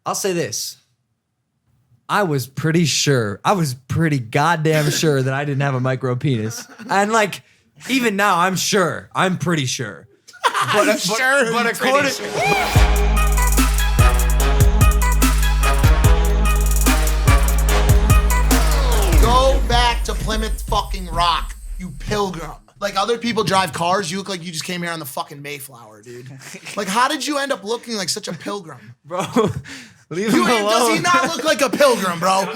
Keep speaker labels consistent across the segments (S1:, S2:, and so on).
S1: I'll say this. I was pretty goddamn sure that I didn't have a micro penis. And like, even now, I'm pretty sure. But according...
S2: Go back to Plymouth fucking Rock, you pilgrim. Like, other people drive cars, you look like you just came here on the fucking Mayflower, dude. Like, how did you end up looking like such a pilgrim?
S1: Bro, leave him alone.
S2: Does he not look like a pilgrim, bro?
S3: I'm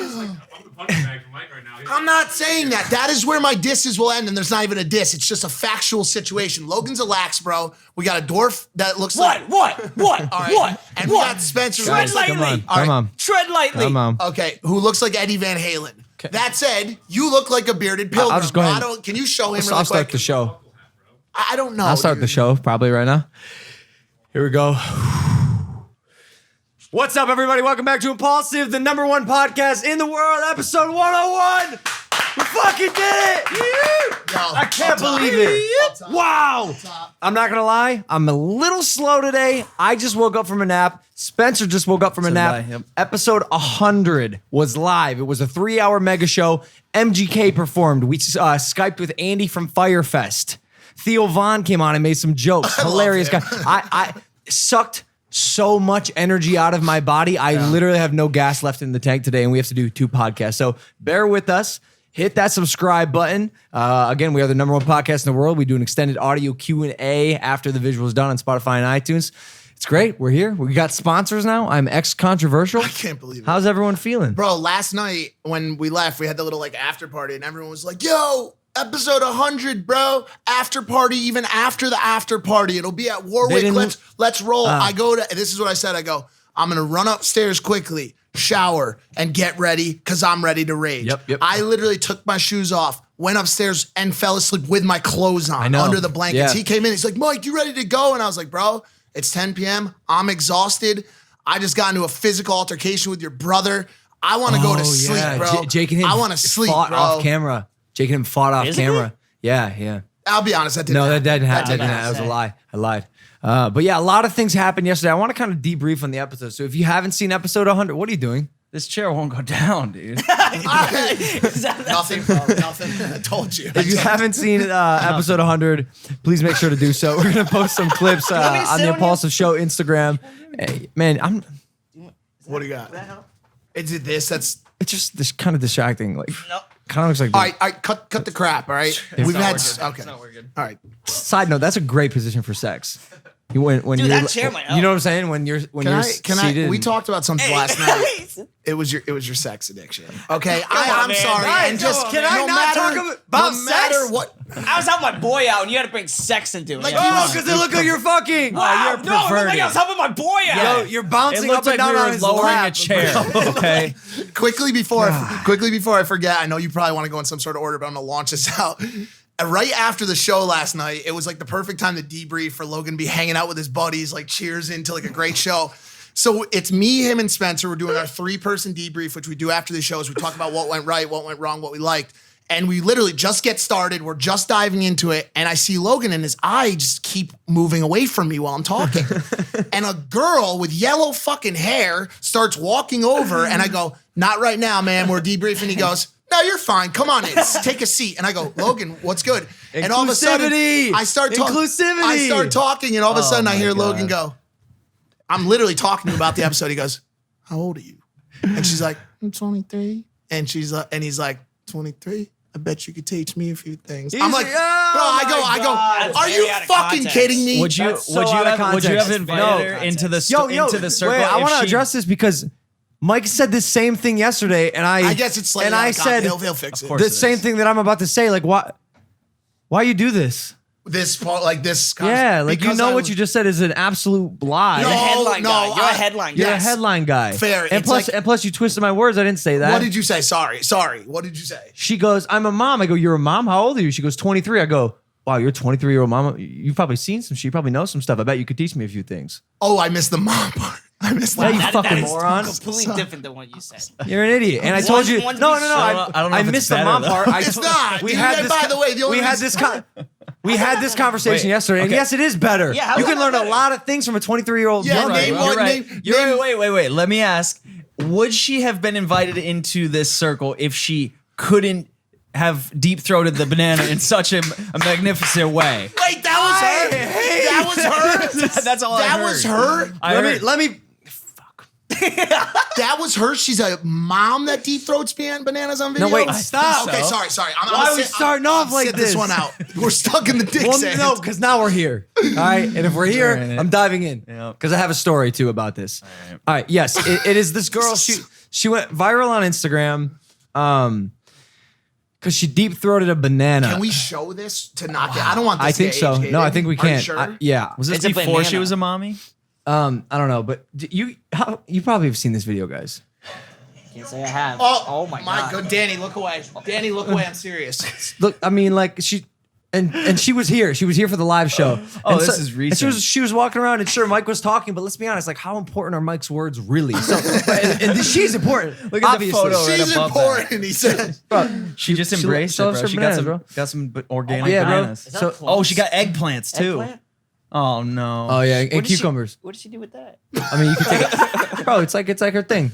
S3: the punching bag for Mike right now.
S2: I'm not saying that. That is where my disses will end, and there's not even a diss. It's just a factual situation. Logan's a lax, bro. We got a dwarf that looks like...
S4: What?
S2: All right. And we got Spencer.
S4: Tread lightly.
S1: Come on.
S4: Tread lightly.
S1: Come on.
S2: Okay, who looks like Eddie Van Halen. Okay. That said, you look like a bearded pilgrim.
S1: I'll just go ahead.
S2: Can you show him really quick?
S1: I'll start the show.
S2: I don't know.
S1: I'll start the show probably right now. Here we go. What's up, everybody? Welcome back to Impaulsive, the #1 podcast in the world, episode 101. We fucking did it! I can't believe it. Wow. I'm not gonna lie, I'm a little slow today. I just woke up from a nap. Spencer just woke up from a nap.
S4: Yep.
S1: Episode 100 was live. It was a 3-hour mega show. MGK performed. We Skyped with Andy from Fyre Fest. Theo Von came on and made some jokes. Hilarious guy. I sucked so much energy out of my body. I literally have no gas left in the tank today, and we have to do 2 podcasts. So bear with us. Hit that subscribe button. Again, we are the #1 podcast in the world. We do an extended audio Q&A after the visual is done on Spotify and iTunes. It's great. We're here. We got sponsors now. I'm ex-controversial.
S2: I can't believe it.
S1: How's everyone feeling?
S2: Bro, last night when we left, we had the little like after party, and everyone was like, yo, episode 100, bro. After party, even after the after party. It'll be at Warwick. Let's roll. This is what I said. I go, I'm going to run upstairs quickly, shower, and get ready because I'm ready to rage.
S1: Yep.
S2: I literally took my shoes off, went upstairs, and fell asleep with my clothes on under the blankets.
S1: Yeah.
S2: He came in. He's like, Mike, you ready to go? And I was like, bro, it's 10 p.m. I'm exhausted. I just got into a physical altercation with your brother. I want to go to sleep, bro.
S1: Jake and him
S2: I want to sleep,
S1: fought
S2: bro.
S1: off camera. Jake and him fought off
S4: Physically?
S1: camera. Yeah.
S2: I'll be honest, that didn't
S1: No,
S2: happen.
S1: that didn't happen.
S2: didn't
S1: That was a lie. I lied. But yeah, a lot of things happened yesterday. I want to kind of debrief on the episode. So if you haven't seen episode 100, what are you doing?
S4: This chair won't go down, dude.
S2: Nothing. I told you.
S1: If you haven't seen episode 100, please make sure to do so. We're going to post some clips on the Impaulsive Show Instagram. Hey, man,
S2: What do you got? Is it this? It's
S1: just this kind of distracting. Like,
S4: Nope.
S1: kind of looks like.
S2: all right. Cut the crap. All right. We've had okay.
S4: not working.
S2: All right.
S1: Side note, that's a great position for sex. When
S4: Dude,
S1: you're,
S4: that chair might help.
S1: you know what I'm saying? When you're
S2: Can
S1: seated.
S2: I? We talked about something last night. It was your sex addiction. Okay. I'm
S4: man.
S2: sorry.
S4: Right,
S2: And just
S1: can I
S2: no
S1: not
S2: matter,
S1: talk about
S2: no matter
S1: sex?
S2: what.
S4: I was helping my boy out, and you had to bring sex into it.
S2: Like,
S1: Oh, because they look like you're fucking.
S4: wow,
S1: You're
S4: no, I
S1: perverted.
S4: was helping my boy out.
S1: Yo, you're bouncing
S5: It
S1: up
S5: looked
S1: and
S5: like
S1: down
S5: we
S1: on
S5: were
S1: his
S5: lowering
S1: lap.
S5: a chair. Okay.
S2: Quickly before I forget, I know you probably want to go in some sort of order, but I'm gonna launch this out. Right after the show last night, it was like the perfect time to debrief for Logan to be hanging out with his buddies, like cheers into like a great show. So it's me, him, and Spencer. We're doing our 3-person debrief, which we do after the shows. We talk about what went right, what went wrong, what we liked. And we literally just get started. We're just diving into it. And I see Logan and his eyes just keep moving away from me while I'm talking. And a girl with yellow fucking hair starts walking over. And I go, not right now, man. We're debriefing. He goes, no, you're fine. Come on in. Take a seat. And I go, Logan, what's good? And all of a sudden, I start talking.
S1: Inclusivity.
S2: I start talking. And all of a sudden, I hear Logan go, I'm literally talking to him about the episode. He goes, how old are you? And she's like, I'm 23. And he's like, 23? I bet you could teach me a few things. I'm like, bro, I go, are you
S4: out of
S2: fucking
S4: context.
S2: kidding me?
S5: Would you
S1: That's so out of
S5: have
S1: context.
S5: invited her into the into the circle?
S1: Wait, I
S5: if
S1: want to
S5: she-
S1: address this because Mike said the same thing yesterday, and
S2: I guess it's slightly
S1: and I said
S2: he'll fix it.
S5: course.
S1: the
S5: it
S1: same
S5: is.
S1: thing that I'm about to say. Like, why you do this?
S2: This part, like this.
S1: Yeah, like you
S2: because
S1: know what you just said is an absolute lie.
S2: No,
S4: You're a headline guy. You're a
S2: I-
S4: headline
S1: You're
S4: guy.
S1: a headline guy.
S2: Fair.
S1: And
S2: It's
S1: plus,
S2: like-
S1: and plus, you twisted my words. I didn't say that.
S2: What did you say? Sorry. What did you say?
S1: She goes, I'm a mom. I go, you're a mom? How old are you? She goes, 23. I go, wow, you're a 23-year-old mom. You've probably seen some shit. You probably know some stuff. I bet you could teach me a few things.
S2: Oh, I missed the mom part. I missed
S1: Yeah,
S2: that.
S1: you
S4: That
S1: fucking
S4: is
S1: moron.
S4: completely different than what you said.
S1: You're an idiot. And I told you,
S4: One's
S1: no.
S4: be
S1: I
S5: I don't know if it's
S1: missed the
S5: better,
S1: mom
S5: though.
S1: part.
S2: It's not.
S1: We
S2: Dude,
S1: had
S2: and
S1: this.
S2: by the way, the only
S1: we had
S2: reason-
S1: this. We had this conversation yesterday, and
S5: okay.
S1: yes, it is better.
S4: Yeah, how
S1: you
S4: is
S1: can
S4: that
S1: learn
S4: better?
S1: a lot of things from a 23-year-old.
S2: Yeah,
S1: young
S2: name
S1: girl.
S2: one.
S5: You're right.
S2: name-
S5: You're right. Wait. Let me ask. Would she have been invited into this circle if she couldn't have deep-throated the banana in such a magnificent way?
S2: Wait, that was her.
S5: That's all I
S2: That
S5: heard.
S2: was her.
S1: Let me.
S2: That was her. She's a mom that deep throats bananas on video.
S1: No, wait, stop.
S2: Okay,
S5: so.
S2: sorry.
S1: Why are we starting off like
S2: sit this
S1: this?
S2: one out. We're stuck in the dick
S1: Well,
S2: sand.
S1: no, because now we're here. All right, and if we're here,
S5: Right.
S1: I'm diving in
S5: Yep.
S1: because I have a story too about this. All right, yes, it is this girl. She went viral on Instagram, because she deep throated a banana.
S2: Can we show this to knock it? I don't want this
S1: I
S2: to
S1: think
S2: get
S1: so.
S2: age-gated.
S1: No, I think we
S2: Are you
S1: can.
S2: sure?
S1: Yeah.
S5: Was this
S4: It's a
S5: before
S4: banana.
S5: she was a mommy?
S1: I don't know, but you probably have seen this video, guys.
S4: Can't say I have.
S2: Oh,
S4: my god.
S2: God. Danny, look away. Danny, look away. I'm serious.
S1: Look, I mean, like she. And she was here. She was here for the live show.
S5: Oh,
S1: And
S5: this is
S1: and
S5: recent.
S1: she was walking around, and sure, Mike was talking, but let's be honest, like, how important are Mike's words really? So, and she's important.
S5: Look at the
S1: obviously.
S5: photo right
S2: She's
S5: above
S2: important, he said.
S5: She just embraced
S1: she
S5: it,
S1: loves
S5: bro.
S1: her
S5: She
S1: bananas,
S5: got some organic
S1: yeah, bro.
S5: bananas.
S4: Is that
S1: So-
S4: a plum?
S5: Oh, she got eggplants too.
S4: Eggplant?
S5: Oh no.
S1: Oh yeah,
S4: What
S1: and
S4: did she-
S1: cucumbers.
S4: What did she do with that?
S1: I mean, you can take it, bro. It's like her thing,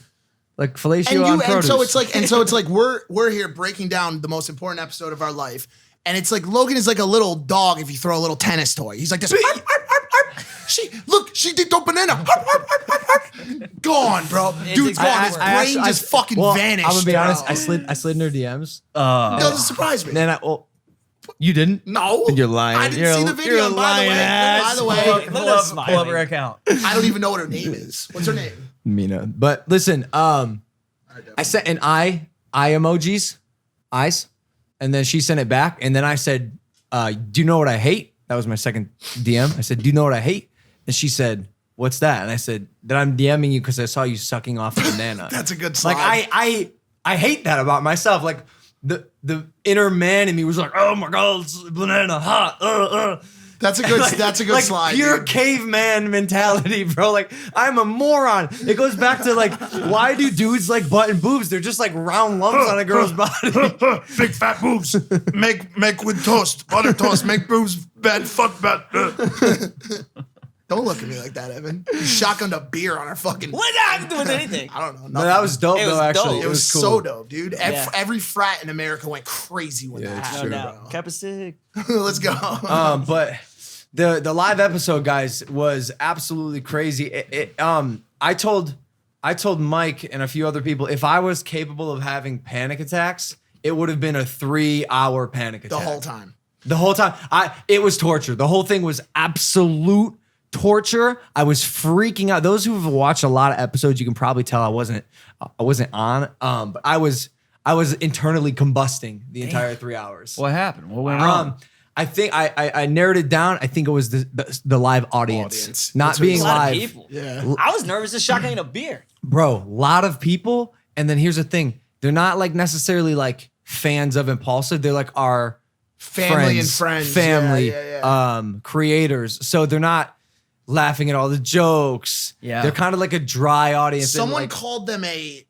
S1: like fellatio on produce.
S2: and so it's like we're here breaking down the most important episode of our life, and it's like Logan is like a little dog if you throw a little tennis toy. He's like this. Arp, arp, arp, arp. She did the banana. Arp, arp, arp, arp, arp. Gone, bro. Dude's gone. His brain just fucking vanished.
S1: I'm gonna be honest.
S2: bro.
S1: I slid in her DMs.
S2: Doesn't surprise me.
S1: Then you didn't.
S2: No,
S1: Then you're lying.
S2: I didn't see the video. And by the way,
S5: Pull up her account.
S2: I don't even know what her name is. What's her name?
S1: Mina. But listen, I sent an eye emojis, eyes, and then she sent it back, and then I said, "Do you know what I hate?" That was my second DM. I said, "Do you know what I hate?" And she said, "What's that?" And I said, "That I'm DMing you because I saw you sucking off a banana."
S2: That's a good slide.
S1: Like I hate that about myself. Like the inner man in me was like, "Oh my god, it's a banana hot."
S2: That's a good. That's a good
S1: like
S2: slide.
S1: pure
S2: dude.
S1: caveman mentality, bro. Like I'm a moron. It goes back to like, why do dudes like butt and boobs? They're just like round lumps on a girl's body.
S2: Big fat boobs. Make with toast. Butter toast. Make boobs bad. Fuck bad. Don't look at me like that, Evan. You shotgunned a beer on our fucking.
S4: What did I have to do with anything?
S2: I don't know.
S1: No,
S2: nothing.
S1: that was dope
S4: It was
S1: though. Actually,
S4: dope.
S2: It was
S1: cool.
S2: so dope, dude.
S4: Yeah.
S2: Every frat in America went crazy when
S1: Yeah,
S2: that
S1: it's
S2: happened,
S4: No
S1: true.
S4: doubt. Kept it sick.
S2: bro. Let's go.
S1: But the live episode, guys, was absolutely crazy. I told Mike and a few other people if I was capable of having panic attacks, it would have been a 3-hour panic attack.
S2: the whole time.
S1: The whole time. It was torture. The whole thing was absolute torture. I was freaking out. Those who have watched a lot of episodes, you can probably tell I wasn't on. But I was internally combusting the entire 3 hours.
S5: What happened? What went wrong?
S1: I think I narrowed it down. I think it was the live audience. Not
S2: That's what
S1: being
S4: A lot
S1: live.
S4: of people.
S2: Yeah.
S4: I was nervous as shotgunning a beer.
S1: Bro, a lot of people. And then here's the thing. They're not like necessarily like fans of Impaulsive. They're like our
S2: Family and friends.
S1: family,
S2: Yeah.
S1: creators. So they're not laughing at all the jokes.
S5: Yeah.
S1: They're kind of like a dry audience. and,
S2: Someone
S1: like,
S2: called them a.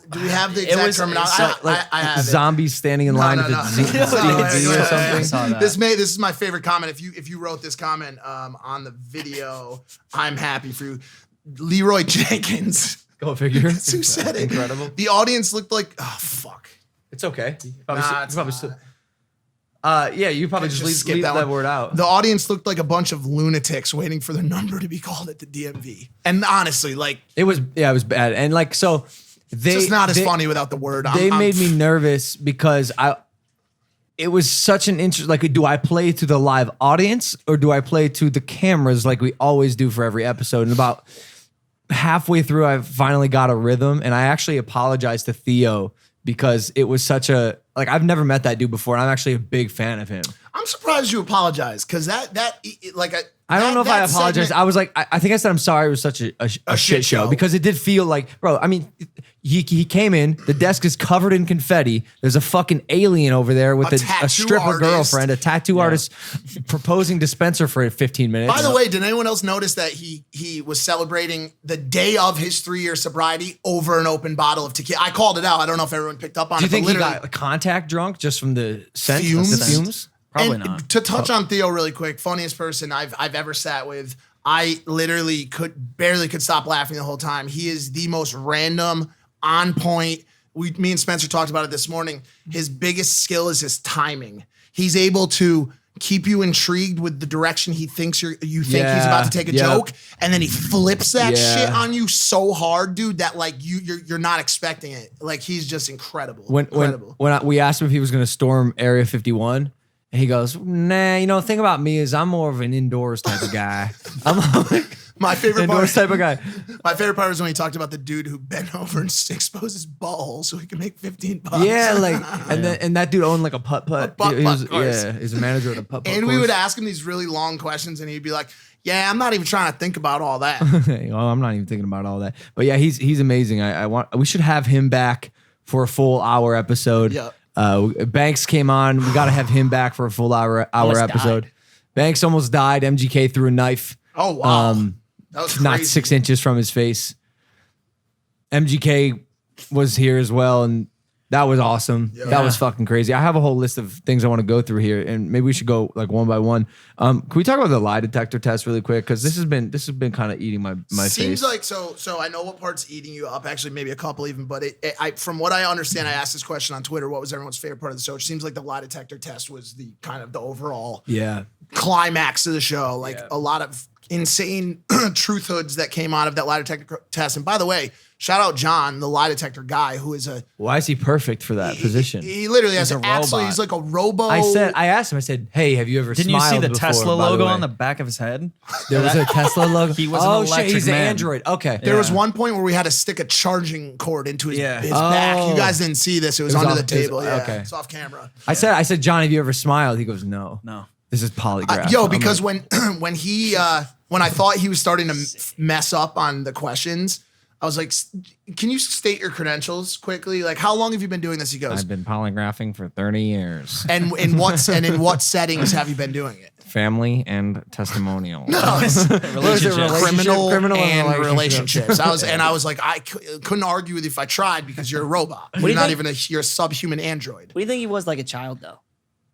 S2: Do we have the
S5: It
S2: exact
S5: was-
S2: terminology?
S5: so,
S2: I have it.
S1: zombies standing in line at the
S2: No,
S1: D&D
S2: no,
S1: or something.
S5: I saw that.
S2: This is my favorite comment. If you wrote this comment on the video, I'm happy for you. Leroy Jenkins.
S1: Go figure.
S2: That's who said it.
S1: Incredible.
S2: The audience looked like, oh fuck.
S1: It's okay.
S2: Nah, it's not.
S1: Yeah, you probably just
S2: skip
S1: leave that
S2: one.
S1: word out.
S2: The audience looked like a bunch of lunatics waiting for their number to be called at the DMV. And honestly, like,
S1: It was bad. And like, so they
S2: it's just not as
S1: they-
S2: funny without the word.
S1: They made me nervous because it was such an interest. Like, do I play to the live audience or do I play to the cameras like we always do for every episode? And about halfway through, I finally got a rhythm, and I actually apologized to Theo because it was such a like I've never met that dude before, and I'm actually a big fan of him.
S2: I'm surprised you apologized because that like
S1: I don't know if I apologized. I was like, I think I said I'm sorry. It was such a shit show because it did feel like, bro. I mean, he came in. The desk is covered in confetti. There's a fucking alien over there with
S2: A
S1: a
S2: tattoo
S1: stripper
S2: artist.
S1: girlfriend, a tattoo artist proposing to Spencer for 15 minutes.
S2: By the way, did anyone else notice that he was celebrating the day of his 3-year sobriety over an open bottle of tequila? I called it out. I don't know if everyone picked up on
S1: do you
S2: it.
S1: think
S2: but
S1: he
S2: literally,
S1: got contact drunk just from the scent,
S2: Fumes?
S1: the fumes?
S5: Probably
S2: And
S5: not.
S2: to touch on Theo really quick, funniest person I've ever sat with. I literally barely could stop laughing the whole time. He is the most random, on point. Me and Spencer talked about it this morning. His biggest skill is his timing. He's able to keep you intrigued with the direction he thinks you think he's about to take a joke, and then he flips that shit on you so hard, dude, that like you're not expecting it. Like he's just incredible.
S1: When we asked him if he was going to storm Area 51, and he goes, "Nah, thing about me is I'm more of an indoors type of guy. I'm like
S2: My favorite
S1: indoors
S2: part.
S1: type of guy."
S2: My favorite part was when he talked about the dude who bent over and exposed his butthole so he could make $15.
S1: Yeah, like and that dude owned like a putt-putt.
S2: putt-putt course.
S1: Yeah, he's a manager at a putt-putt.
S2: And we would ask him these really long questions, and he'd be like, "Yeah, I'm not even trying to think about all that."
S1: Oh, I'm not even thinking about all that. But yeah, he's amazing. We should have him back for a full hour episode.
S2: Yep.
S1: Banks came on. We got to have him back for a full hour
S4: Almost
S1: episode.
S4: died.
S1: Banks almost died. MGK threw a knife.
S2: Oh wow, that was crazy.
S1: Not 6 inches from his face. MGK was here as well, and that was awesome.
S2: Yeah.
S1: That was fucking crazy. I have a whole list of things I want to go through here, and maybe we should go like one by one. Can we talk about the lie detector test really quick? Because this has been kind of eating my
S2: Seems
S1: face.
S2: like so. I know what part's eating you up. Actually, maybe a couple even. But from what I understand, I asked this question on Twitter. What was everyone's favorite part of the show? It seems like the lie detector test was the kind of the overall
S1: Yeah.
S2: climax of the show. Like a lot of insane truth hoods that came out of that lie detector test. And by the way, shout out John, the lie detector guy, who is
S1: Why is he perfect for that position?
S2: He literally has
S5: He's
S2: an
S5: a
S2: absolute.
S5: robot.
S2: He's like a robo.
S1: I asked him. I said, "Hey, have you ever
S5: Didn't you see
S1: smiled
S5: the
S1: before,
S5: Tesla
S1: by
S5: logo
S1: way?"
S5: on the back of his head?
S1: There was a Tesla logo.
S5: He was an
S1: oh shit,
S5: electric
S1: he's an
S5: man.
S1: Android. Okay.
S2: There was one point where we had to stick a charging cord into his back.
S1: Oh.
S2: You guys didn't see this. It was
S1: It was
S2: under
S1: off-
S2: the table.
S1: it was-
S2: Yeah,
S1: okay.
S2: it's off camera.
S1: I said, John, have you ever smiled? He goes, No. This is polygraph. I'm
S2: Because
S1: like,
S2: when I thought he was starting to mess up on the questions, I was like, "Can you state your credentials quickly? Like, how long have you been doing this?" He goes,
S1: I've been polygraphing for 30 years.
S2: "And in what settings have you been doing it?"
S1: Family and testimonial.
S2: No, it's
S5: Relationship.
S2: criminal
S1: Criminal
S2: and
S1: and
S2: relationships. I was like, I couldn't argue with you if I tried because you're a robot.
S4: do
S2: You're
S4: you
S2: not
S4: think-
S2: even you're a subhuman android.
S4: What do you think he was like a child though?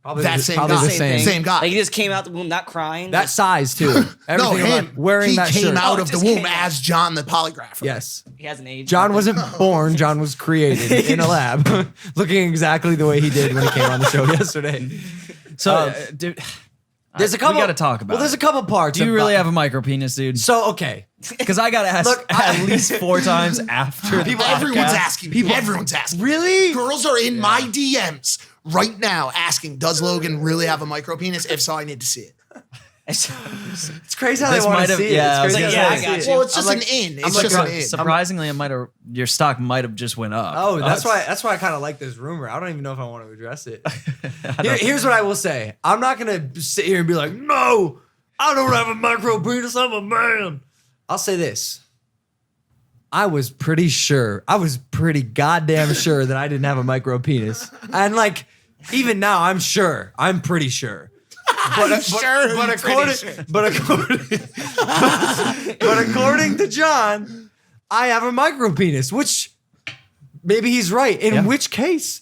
S1: Probably
S2: That
S1: the-
S2: same
S1: probably
S2: guy.
S1: the
S4: Same
S1: same.
S4: thing.
S2: Same guy.
S4: Like he just came out the womb not crying.
S1: That
S4: just-
S1: size too.
S2: No,
S1: Everything
S2: him.
S1: about wearing
S2: he
S1: that
S2: came
S1: shirt.
S2: out
S4: Oh,
S2: of the
S4: just
S2: womb
S4: came out.
S2: as John the polygrapher.
S1: Yes.
S4: he hasn't aged.
S1: John wasn't born. John was created in a lab, looking exactly the way he did when he came on the show yesterday.
S5: So, dude,
S1: There's a couple.
S5: We got to talk about.
S1: Well, there's a couple parts.
S5: Do you really
S1: about-
S5: have a micro penis, dude?
S1: So okay.
S5: Because I got to ask
S1: Look,
S5: at least 4 times after the
S2: Everyone's
S5: podcast.
S2: asking. Everyone's asking.
S1: Really?
S2: Girls are in my DMs right now asking, "Does Logan really have a micro penis? If so, I need to see it."
S1: It's crazy how
S5: This
S1: they want
S5: might
S1: to
S5: have-
S1: see it.
S5: yeah, I
S1: It's
S5: was
S1: crazy
S5: like,
S1: how
S4: yeah,
S1: they
S4: I
S1: see
S4: got
S1: it.
S4: you.
S2: Well, it's just
S1: I'm
S2: an
S1: like-
S2: in. It's
S1: like,
S2: just an in.
S5: Surprisingly, your stock might have just went up.
S1: Oh, that's why I kind of like this rumor. I don't even know if I want to address it.
S5: don't-
S1: Here's what I will say. I'm not gonna sit here and be like, no, I don't have a micro penis. I'm a man. I'll say this. I was pretty goddamn sure that I didn't have a micro penis. And like, even now, I'm pretty sure. But according to John, I have a micro penis, which maybe he's right. In which case,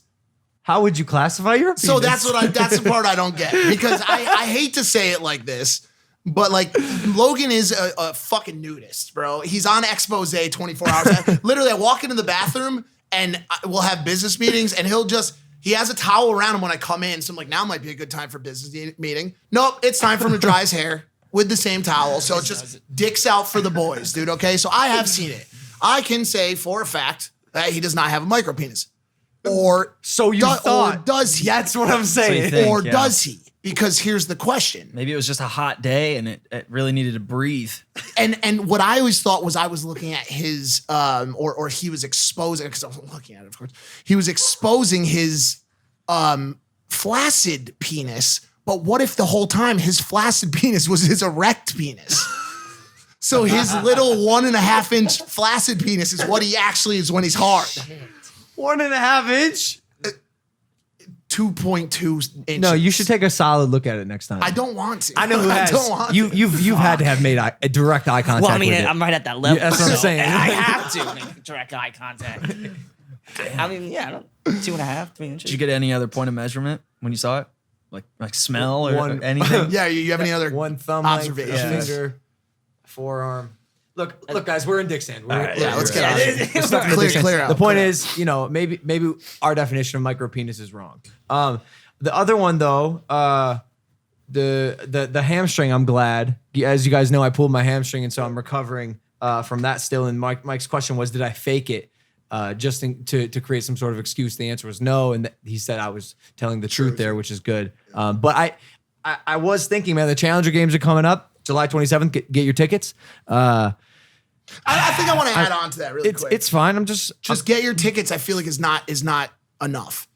S1: how would you classify your penis?
S2: So that's the part I don't get, because I hate to say it like this, but like Logan is a fucking nudist, bro. He's on expose 24 hours. Literally, I walk into the bathroom and we'll have business meetings, and he has a towel around him when I come in. So I'm like, now might be a good time for business meeting. Nope, it's time for him to dry his hair with the same towel. So it's just dicks out for the boys, dude. Okay, so I have seen it. I can say for a fact that he does not have a micro penis. Or
S1: So you thought.
S2: or does he?
S1: That's what I'm saying.
S5: think,
S2: Or
S5: yeah.
S2: does he? Because here's the question.
S5: Maybe it was just a hot day and it really needed to breathe.
S2: And what I always thought was I was looking at his or he was exposing, because I was looking at it, of course. He was exposing his flaccid penis. But what if the whole time his flaccid penis was his erect penis? So his little 1.5 inch flaccid penis is what he actually is when he's hard.
S1: 1.5 inch?
S2: 2.2 inches.
S1: No, you should take a solid look at it next time.
S2: I don't want to.
S1: I know who has.
S2: I don't want
S1: you,
S2: to.
S1: you've had to have made a direct eye contact.
S4: Well, I mean,
S1: with it.
S4: I'm right at that level.
S1: Yeah, that's what I'm
S4: so
S1: saying.
S4: I have to make direct eye contact. I mean, yeah, 2.5, 3 inches.
S5: Did you get any other point of measurement when you saw it? like smell or
S1: One-
S5: anything?
S2: Yeah, you have any other
S1: one thumb length, a
S2: observations?
S1: finger, forearm. Look, guys, we're in Dickstand.
S2: Yeah, let's get out of here.
S1: We're stuck in the
S2: Clear-
S1: Dickstand.
S2: clear out,
S1: The point
S2: clear
S1: is, maybe our definition of micro penis is wrong. The other one though, the hamstring. I'm glad, as you guys know, I pulled my hamstring, and so I'm recovering from that still. And Mike's question was, did I fake it? To create some sort of excuse. The answer was no, and he said I was telling the truth there, which is good. But I was thinking, man, the Challenger games are coming up, July 27th. Get your tickets.
S2: I think I want to add on to that really quick.
S1: It's fine. I'm just
S2: Get your tickets. I feel like is not enough.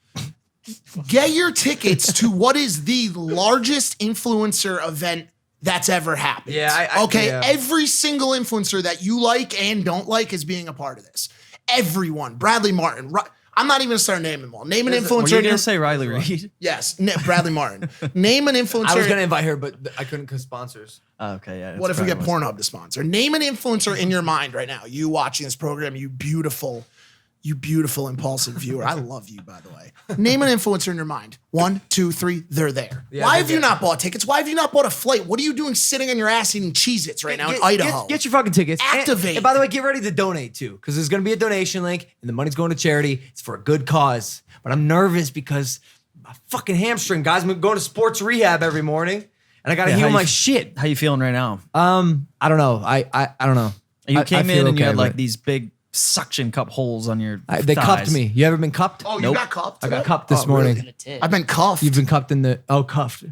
S2: Get your tickets to what is the largest influencer event that's ever happened.
S1: Yeah, yeah.
S2: Every single influencer that you like and don't like is being a part of this. Everyone. Bradley Martin. I'm not even gonna start naming them all. Name an
S5: Were
S2: influencer.
S5: you
S2: in your-
S5: gonna say Riley Reid?
S2: Yes, Bradley Martin. Name an influencer.
S1: I was gonna invite her, but I couldn't because sponsors.
S5: Oh, okay, yeah.
S2: What if we get Pornhub to sponsor? Name an influencer in your mind right now. You watching this program, you beautiful Impaulsive viewer. I love you, by the way. Name an influencer in your mind. 1, 2, 3, they're there.
S1: Yeah,
S2: Why
S1: they're
S2: have you
S1: there.
S2: not bought tickets? Why have you not bought a flight? What are you doing sitting on your ass eating Cheez-Its right now in Idaho?
S1: Get your fucking tickets.
S2: Activate.
S1: And by the way, get ready to donate too, because there's going to be a donation link, and the money's going to charity. It's for a good cause. But I'm nervous because my fucking hamstring, guys. I'm going to sports rehab every morning, and I got to heal my shit.
S5: How you feeling right now?
S1: I don't know. I don't know.
S5: You
S1: I
S5: came
S1: feel
S5: in and you
S1: okay,
S5: had like
S1: but
S5: these big suction cup holes on your
S1: they cupped
S5: thighs.
S1: me. You ever been cupped?
S2: Oh, you
S5: Nope.
S2: got cuffed?
S1: I got
S2: today?
S1: cupped this
S2: Oh, really?
S1: morning.
S4: In the tit.
S2: I've been cuffed.
S1: You've been cupped in the cuffed.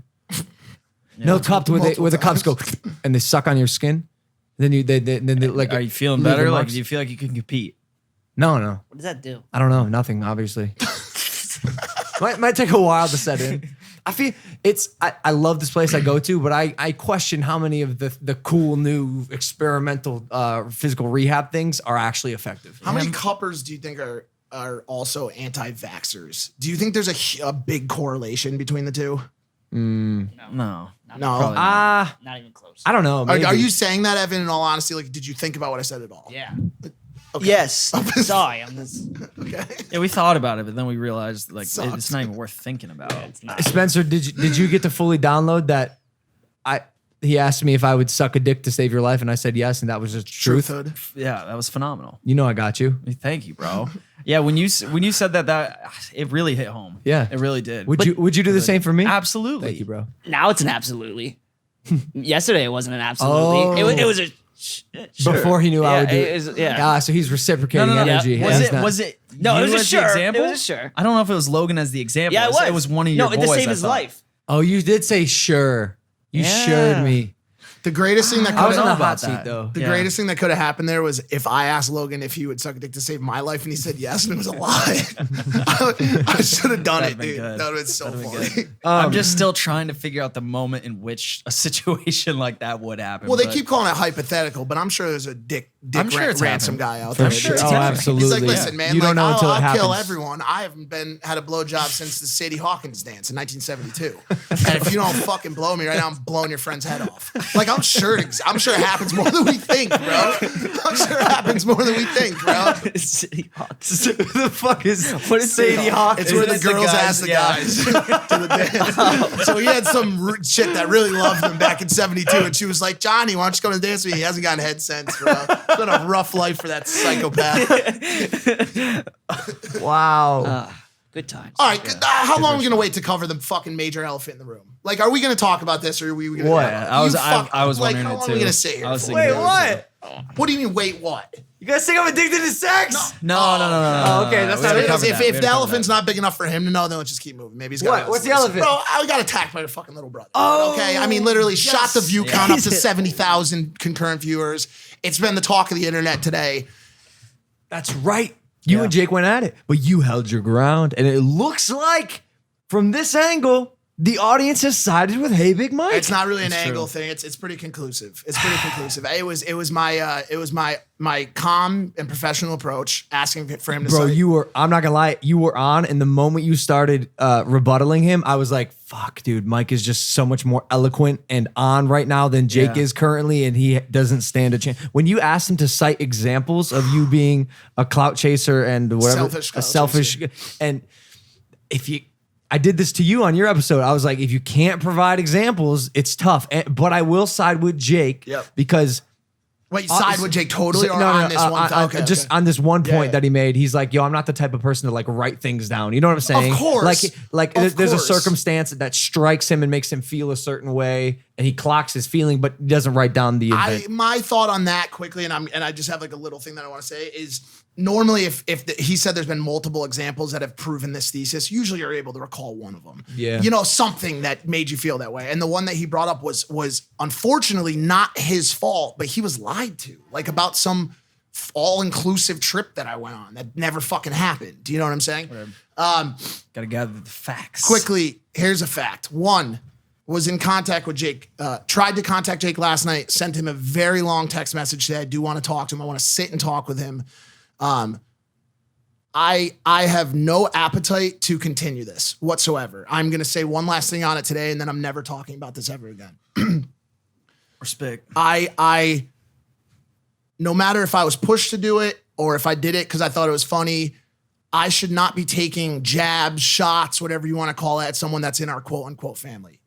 S1: No, cupped where the cups go and they suck on your skin. Then they like.
S5: Are you feeling
S1: leave
S5: better?
S1: the
S5: Like,
S1: marks.
S5: do you feel like you can compete?
S1: No.
S4: What does that do?
S1: I don't know. Nothing, obviously. might take a while to set in. I feel I love this place I go to, but I question how many of the cool new experimental physical rehab things are actually effective.
S2: How many cuppers do you think are also anti-vaxxers? Do you think there's a big correlation between the two?
S5: No.
S2: No.
S5: Probably not.
S4: Not even close.
S1: I don't know.
S2: Are
S1: Maybe.
S2: you saying that, Evan, in all honesty? Like, did you think about what I said at all?
S4: Yeah.
S2: Okay.
S4: Yes. Sorry, I'm just.
S2: Okay.
S5: Yeah, we thought about it, but then we realized like
S2: Sucks.
S5: it's not even worth thinking about.
S4: It's not.
S1: Spencer, did you get to fully download that? He asked me if I would suck a dick to save your life, and I said yes, and that was just truth.
S2: Truthhood.
S5: Yeah, that was phenomenal.
S1: You know I got you.
S5: Thank you, bro. Yeah, when you said that it really hit home.
S1: Yeah.
S5: it really did.
S1: Would you do the same for me?
S5: Absolutely.
S1: Thank you, bro.
S4: Now it's an absolutely. Yesterday it wasn't an absolutely.
S1: Oh.
S4: It was a. Sure.
S1: Before he knew I would do it.
S4: was- yeah.
S1: Ah, so he's reciprocating
S5: No.
S1: energy.
S4: Yeah.
S5: Was
S1: He's
S5: it?
S1: not-
S5: Was it?
S4: No, it
S5: you
S4: was a
S5: as the
S4: sure. It
S5: example?
S4: was a sure.
S5: I don't know if it was Logan as the example.
S4: Yeah, it was.
S5: It was one of your
S4: No,
S5: boys.
S4: to save
S5: I
S4: his
S5: thought.
S4: life.
S1: Oh, you did say sure. You
S5: Yeah.
S1: assured me.
S2: The greatest thing that
S1: I was
S2: could
S1: on
S2: have
S1: the hot
S5: about
S1: seat
S5: that.
S1: though.
S2: the greatest thing that could have happened there was if I asked Logan if he would suck a dick to save my life, and he said yes, and it was a lie. I should have done
S5: That'd
S2: it,
S5: been
S2: dude.
S5: good.
S2: That would have been so
S5: That'd been
S2: funny.
S5: good. I'm just still trying to figure out the moment in which a situation like that would happen.
S2: Well, they
S5: but-
S2: keep calling it hypothetical, but I'm sure there's a dick
S5: I'm sure it's
S2: ransom
S5: happened.
S2: guy out
S1: For
S2: there.
S5: sure
S2: that-
S5: it's
S1: Oh,
S5: happening.
S1: absolutely.
S2: He's like, listen, man,
S1: You don't know
S2: I'll,
S1: until it
S2: I'll kill
S1: happens.
S2: everyone. I haven't had a blowjob since the Sadie Hawkins dance in 1972. And if you don't fucking blow me right now, I'm blowing your friend's head off. Like, I'm sure it happens more than we think, bro. I'm sure it happens more than we think, bro.
S4: City Hawks.
S1: Who the fuck is
S4: What is
S1: Sadie Hawk?
S2: It's where the
S5: It's the
S2: girls
S5: guys,
S2: ask the
S5: yeah.
S2: guys to the dance. So he had some chick that really loved him back in 72, and she was like, Johnny, why don't you come to the dance with me? He hasn't gotten head since, bro. It's been a rough life for that psychopath.
S1: Wow.
S4: Good times.
S2: All right, how long are we gonna wait to cover the fucking major elephant in the room? Like, are we gonna talk about this, or are we gonna?
S1: What?
S5: I was
S2: like,
S5: wondering
S2: how
S5: it
S2: long are
S5: too.
S2: we gonna sit here?
S5: I was
S2: for?
S5: thinking
S1: Wait,
S5: that
S1: what?
S2: What do you mean? Wait, what?
S1: You guys think I'm addicted to sex?
S5: No.
S1: Oh, okay, that's
S5: We
S1: not
S5: already
S1: it.
S5: covered
S2: If
S5: that. We
S2: the
S5: already
S2: elephant's
S5: covered
S2: not big enough for him to know, then let's just keep moving. Maybe he's got.
S1: What? What's the elephant?
S2: Bro, I got attacked by a fucking little brother.
S1: Oh,
S2: okay. I mean, literally shot the view count up to
S4: Jesus.
S2: 70,000 concurrent viewers. It's been the talk of the internet today.
S1: That's right. You and Jake went at it, but you held your ground, and it looks like from this angle, the audience has sided with Hey Big Mike.
S2: It's not really an
S5: It's true.
S2: angle thing. It's pretty conclusive. It's pretty conclusive. It was my calm and professional approach, asking for him to
S1: Bro,
S2: say,
S1: I'm not gonna lie, you were on, and the moment you started rebuttaling him, I was like, fuck, dude, Mike is just so much more eloquent and on right now than Jake
S5: Yeah.
S1: is currently, and he doesn't stand a chance. When you asked him to cite examples of you being a clout chaser and whatever,
S2: Selfish
S1: a
S2: clout
S1: selfish, and if you I did this to you on your episode. I was like, if you can't provide examples, it's tough. But I will side with Jake because.
S2: Wait, side with Jake totally or on this one?
S1: Just on this one point that he made. He's like, yo, I'm not the type of person to like write things down. You know what I'm saying?
S2: Of course.
S1: There's a circumstance that strikes him and makes him feel a certain way, and he clocks his feeling, but he doesn't write down the event.
S2: My thought on that quickly, and I just have like a little thing that I want to say is normally if he said there's been multiple examples that have proven this thesis, usually you're able to recall one of them.
S1: Yeah.
S2: You know, something that made you feel that way. And the one that he brought up was unfortunately not his fault, but he was lied to, like about some all-inclusive trip that I went on that never fucking happened. Do you know what I'm saying?
S5: Gotta gather the facts.
S2: Quickly, here's a fact. One, was in contact with Jake, tried to contact Jake last night, sent him a very long text message saying, I do want to talk to him. I want to sit and talk with him. I have no appetite to continue this whatsoever. I'm going to say one last thing on it today, and then I'm never talking about this ever again.
S5: Respect.
S2: I no matter if I was pushed to do it or if I did it because I thought it was funny, I should not be taking jabs, shots, whatever you want to call it, at someone that's in our quote unquote family.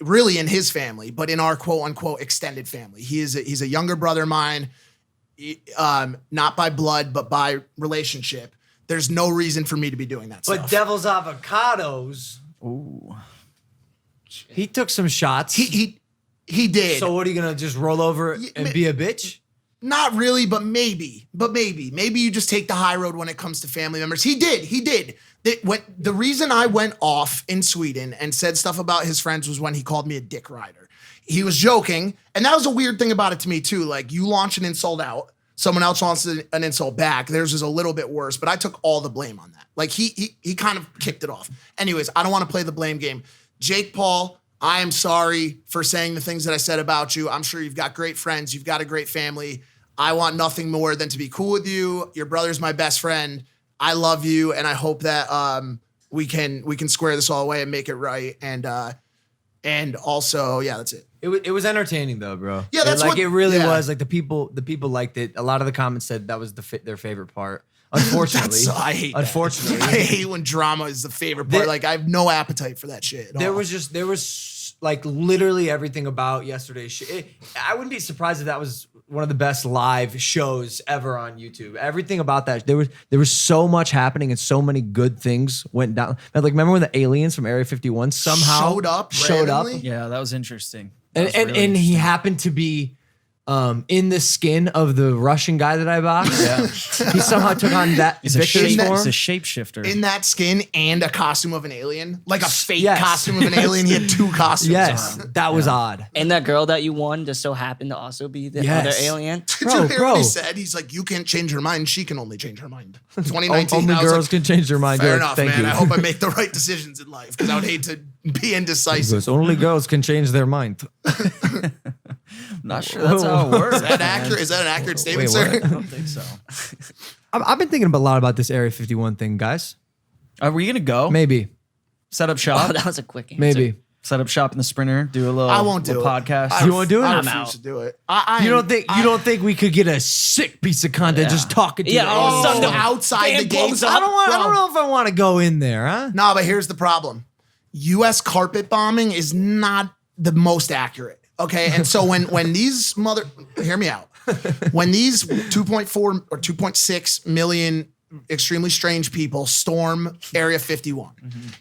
S2: Really in his family, but in our quote unquote extended family. He's a younger brother of mine, not by blood, but by relationship. There's no reason for me to be doing that stuff.
S1: But Devil's Avocados.
S5: Ooh.
S1: He took some shots.
S2: He did.
S1: So what are you gonna just roll over and be a bitch?
S2: Not really, but maybe. Maybe you just take the high road when it comes to family members. He did. The reason I went off in Sweden and said stuff about his friends was when he called me a dick rider. He was joking, and that was a weird thing about it to me too. Like, you launch an insult out, someone else wants an insult back. Theirs is a little bit worse, but I took all the blame on that. Like, he kind of kicked it off. Anyways, I don't want to play the blame game. Jake Paul, I am sorry for saying the things that I said about you. I'm sure you've got great friends. You've got a great family. I want nothing more than to be cool with you. Your brother's my best friend. I love you, and I hope that we can square this all away and make it right. And also, yeah, that's it.
S1: It was entertaining though, bro.
S2: Yeah, that's
S1: like
S2: what,
S1: it really
S2: yeah.
S1: was. Like the people liked it. A lot of the comments said that was their favorite part. Unfortunately,
S2: I hate that.
S1: Unfortunately,
S2: I hate when drama is the favorite part. Like, I have no appetite for that shit.
S1: There was like literally everything about yesterday's shit. I wouldn't be surprised if that was one of the best live shows ever on YouTube. Everything about that, there was so much happening and so many good things went down. Like, remember when the aliens from Area 51 somehow
S2: showed up?
S5: Yeah, that was interesting.
S1: And he happened to be in the skin of the Russian guy that I boxed.
S5: Yeah.
S1: He somehow took on that
S5: He's
S1: Victor's form.
S5: He's a shapeshifter.
S2: In that skin and a costume of an alien, like a fake
S1: Yes.
S2: costume of an alien. He had two costumes.
S1: Yes,
S2: on.
S1: that was odd.
S4: And that girl that you won just so happened to also be the
S1: Yes.
S4: other alien.
S2: Did you hear what he said? He's like, you can't change her mind. She can only change her mind. 2019.
S1: Only
S2: I was
S1: girls
S2: like,
S1: can change their mind.
S2: fair
S1: Derek.
S2: enough,
S1: Thank
S2: man.
S1: you.
S2: I hope I make the right decisions in life because I would hate to be indecisive.
S1: Because only girls can change their mind.
S5: Not sure that's how it works.
S2: Is that accurate? Is that an accurate statement,
S1: Wait,
S2: sir?
S5: I don't think so.
S1: I've been thinking a lot about this Area 51 thing, guys.
S5: Are we gonna go?
S1: Maybe.
S5: Set up
S4: Oh,
S5: shop.
S4: that was a quick answer.
S1: Maybe.
S5: Set up shop in the Sprinter. Do a little.
S2: I won't do
S5: little
S2: it.
S5: podcast.
S1: You wanna do it?
S2: I
S1: I'm
S2: refuse
S4: out.
S2: to do it.
S1: You don't think we could get a sick piece of content just talking to
S4: Yeah,
S1: you?
S4: all of a sudden the
S2: outside the
S4: fan blows
S2: gates.
S4: up.
S1: I don't know if I want to go in there, huh?
S2: No, but here's the problem. U.S. carpet bombing is not the most accurate. Okay, and so when these hear me out. When these 2.4 or 2.6 million extremely strange people storm Area 51,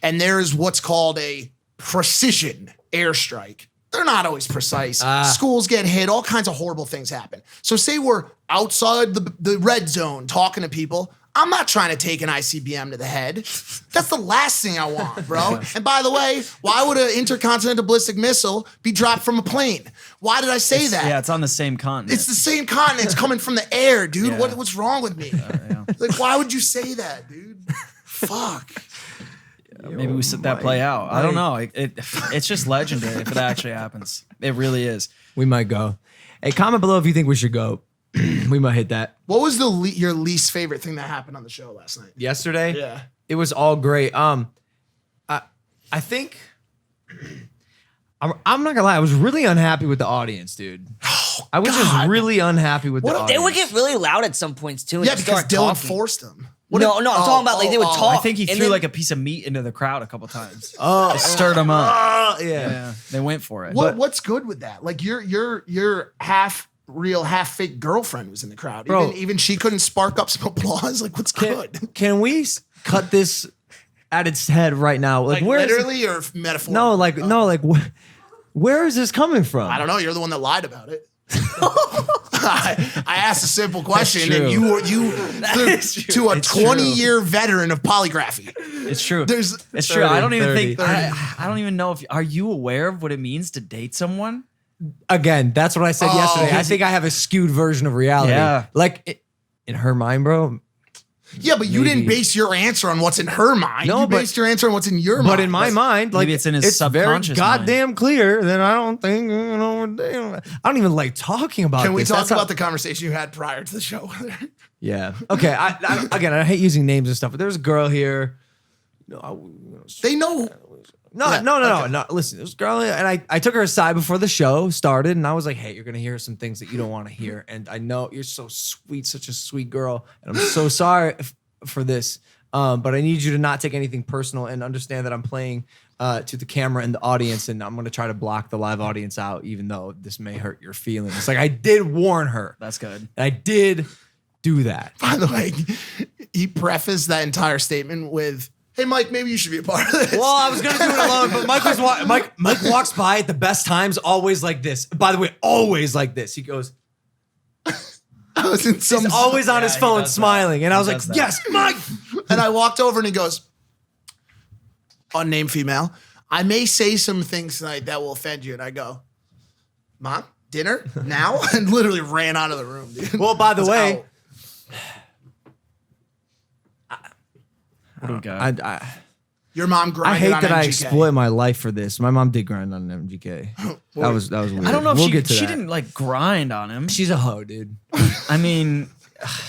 S2: and there is what's called a precision airstrike. They're not always precise. Schools get hit. All kinds of horrible things happen. So say we're outside the red zone talking to people. I'm not trying to take an ICBM to the head. That's the last thing I want, bro. And by the way, why would an intercontinental ballistic missile be dropped from a plane? Why did I say that?
S5: Yeah, it's on the same continent.
S2: It's the same continent. It's coming from the air, dude.
S5: Yeah.
S2: What's wrong with me? Like, why would you say that, dude? Fuck.
S5: Maybe we sit that play out. I don't know. It's just legendary if it actually happens. It really is.
S1: We might go. Hey, comment below if you think we should go. We might hit that.
S2: What was your least favorite thing that happened on the show last night?
S1: Yesterday?
S2: Yeah.
S1: It was all great. I think I'm not gonna lie, I was really unhappy with the audience, dude. I was just really unhappy with the audience.
S4: They would get really loud at some points too. And
S2: Yeah,
S4: just
S2: because
S4: start
S2: Dylan
S4: talking.
S2: forced them.
S4: No, I'm talking about like they would talk.
S5: I think he
S4: and
S5: threw
S4: then-
S5: like a piece of meat into the crowd a couple times. Just stirred them up. Yeah, they went for it.
S2: What's good with that? Like your half real, half fake girlfriend was in the crowd.
S1: Bro.
S2: Even she couldn't spark up some applause. Like, what's good?
S1: Can we cut this at its head right now?
S2: Like
S1: where is-
S2: literally or metaphorically?
S1: where is this coming from?
S2: I don't know. You're the one that lied about it. I asked a simple question, and
S5: true.
S2: you to a 20-year veteran of polygraphy.
S5: It's true.
S2: There's
S5: It's true. I don't even
S1: 30.
S5: think. I don't even know if. Are you aware of what it means to date someone?
S1: Again, that's what I said yesterday. I think I have a skewed version of reality.
S5: Yeah.
S1: In her mind, bro.
S2: Yeah, but you didn't base your answer on what's in her mind.
S1: No,
S2: you
S1: but-
S2: based your answer on what's in your mind.
S1: But in my mind, like
S5: Maybe it's in his
S1: very
S5: subconscious mind.
S1: goddamn clear that I don't think I don't even like talking about.
S2: Can we
S1: this.
S2: talk
S1: That's how-
S2: about the conversation you had prior to the show?
S1: Yeah. Okay. I hate using names and stuff, but there's a girl here.
S2: They know.
S1: No,
S2: Yeah,
S1: no. Listen, this girl, and I took her aside before the show started, and I was like, "Hey, you're gonna hear some things that you don't want to hear, and I know you're so sweet, such a sweet girl, and I'm so sorry for this, but I need you to not take anything personal and understand that I'm playing to the camera and the audience, and I'm gonna try to block the live audience out, even though this may hurt your feelings." Like I did warn her.
S5: That's good.
S1: And I did do that.
S2: By the way, he prefaced that entire statement with, "Hey, Mike, maybe you should be a part of this."
S1: Well, I was gonna do it alone, but Mike walks by at the best times, always like this. By the way, always like this. He goes,
S2: I was in some.
S1: he's always on his
S5: he
S1: phone
S5: does that.
S1: smiling, and I was
S5: He
S1: like,
S5: does that.
S1: "Yes, Mike."
S2: And I walked over and he goes, "Unnamed female, I may say some things tonight that will offend you." And I go, "Mom, dinner now?" And literally ran out of the room, dude.
S1: Well, by the
S2: Was
S1: way,
S2: out.
S5: What do we got?
S2: Your mom
S1: I
S2: grinded
S1: hate
S2: on
S1: that I
S2: MGK.
S1: exploit my life for this. My mom did grind on an MGK. That was weird.
S5: I don't know if
S1: we'll
S5: she
S1: get to that.
S5: didn't like grind on him.
S1: She's a hoe, dude.
S5: I mean,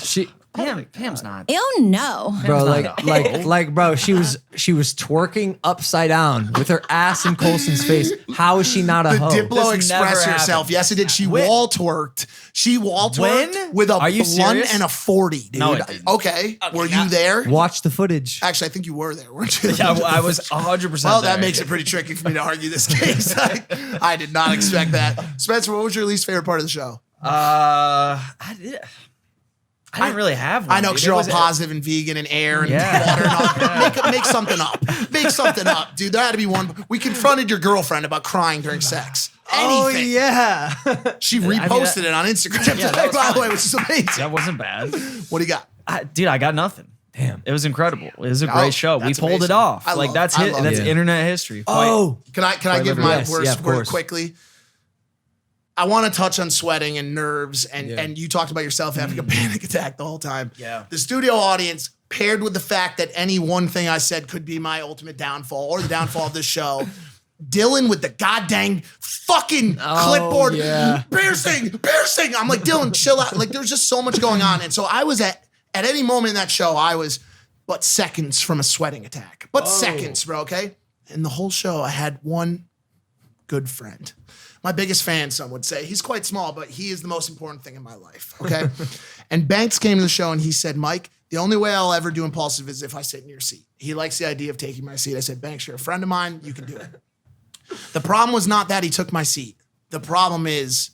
S1: She,
S5: Pam's not.
S6: Ew, no.
S1: bro,
S5: not
S1: like, bro, she was twerking upside down with her ass in Colson's face. How is she not a
S2: The
S1: hoe?
S2: Diplo
S5: This never
S2: express
S5: happened.
S2: herself. Yes, it did. She
S5: When?
S2: wall twerked. She wall twerked
S5: When?
S2: with a
S5: Are you
S2: blunt
S5: serious?
S2: and a 40, dude.
S5: No, it didn't.
S2: Okay. Were you there?
S1: Watch the footage.
S2: Actually, I think you were there, weren't you?
S5: Yeah, I was 100%.
S2: Well,
S5: there.
S2: that makes it pretty tricky for me to argue this case. I did not expect that. Spencer, what was your least favorite part of the show?
S5: I didn't really have one.
S2: I know,
S5: dude.
S2: because
S5: It
S2: you're all
S5: was-
S2: positive and vegan and air and
S5: Yeah.
S2: water and all. Make something up. Make something up, dude. There had to be one. We confronted your girlfriend about crying during sex.
S1: Oh
S2: Anything.
S1: yeah.
S2: She reposted it on Instagram
S5: Yeah, that
S2: today,
S5: was
S2: by the
S5: fine.
S2: way, which is amazing.
S5: That wasn't bad.
S2: What do you got?
S5: Dude, I got nothing.
S1: Damn.
S5: It was incredible. It was a
S2: Oh,
S5: great show. We
S2: that's
S5: pulled it
S2: amazing.
S5: off.
S2: I
S5: Like
S2: love-
S5: that's
S2: I
S5: it.
S2: love
S5: That's
S2: it.
S5: internet history.
S1: Oh,
S2: Can I give my
S1: Yes,
S2: worst
S1: yeah, of
S2: word
S1: course.
S2: quickly? I want to touch on sweating and nerves, and you talked about yourself having a panic attack the whole time.
S5: Yeah.
S2: The studio audience, paired with the fact that any one thing I said could be my ultimate downfall or the downfall of this show. Dylan with the goddamn fucking clipboard.
S1: yeah.
S2: Piercing. I'm like, Dylan, chill out. Like, there's just so much going on. And so I was at any moment in that show, I was but seconds from a sweating attack. But seconds, bro, okay? And the whole show, I had one good friend. My biggest fan, some would say. He's quite small, but he is the most important thing in my life, okay? And Banks came to the show and he said, "Mike, the only way I'll ever do Impulsive is if I sit in your seat." He likes the idea of taking my seat. I said, "Banks, you're a friend of mine. You can do it." The problem was not that he took my seat. The problem is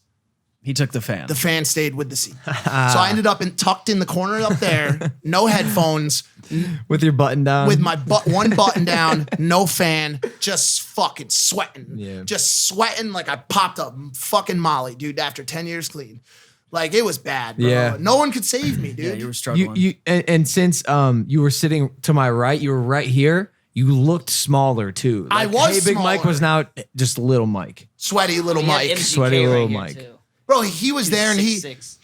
S5: He took the fan.
S2: the fan stayed with the seat. So I ended up tucked in the corner up there, no headphones,
S1: With your button down.
S2: with my one button down, no fan, just fucking sweating.
S1: Yeah.
S2: Just sweating like I popped a fucking Molly, dude, after 10 years clean. Like, it was bad, bro.
S1: Yeah.
S2: No one could save me, dude.
S5: yeah, you were struggling.
S1: and since you were sitting to my right, you were right here. You looked smaller too.
S2: I was
S1: Hey, Big Mike
S2: smaller.
S1: was now just little Mike.
S2: Sweaty little
S4: Yeah,
S2: Mike.
S4: MGK
S1: Sweaty
S4: right
S1: little
S4: here,
S1: Mike.
S4: too.
S2: Bro, he was there and he
S4: 6'6".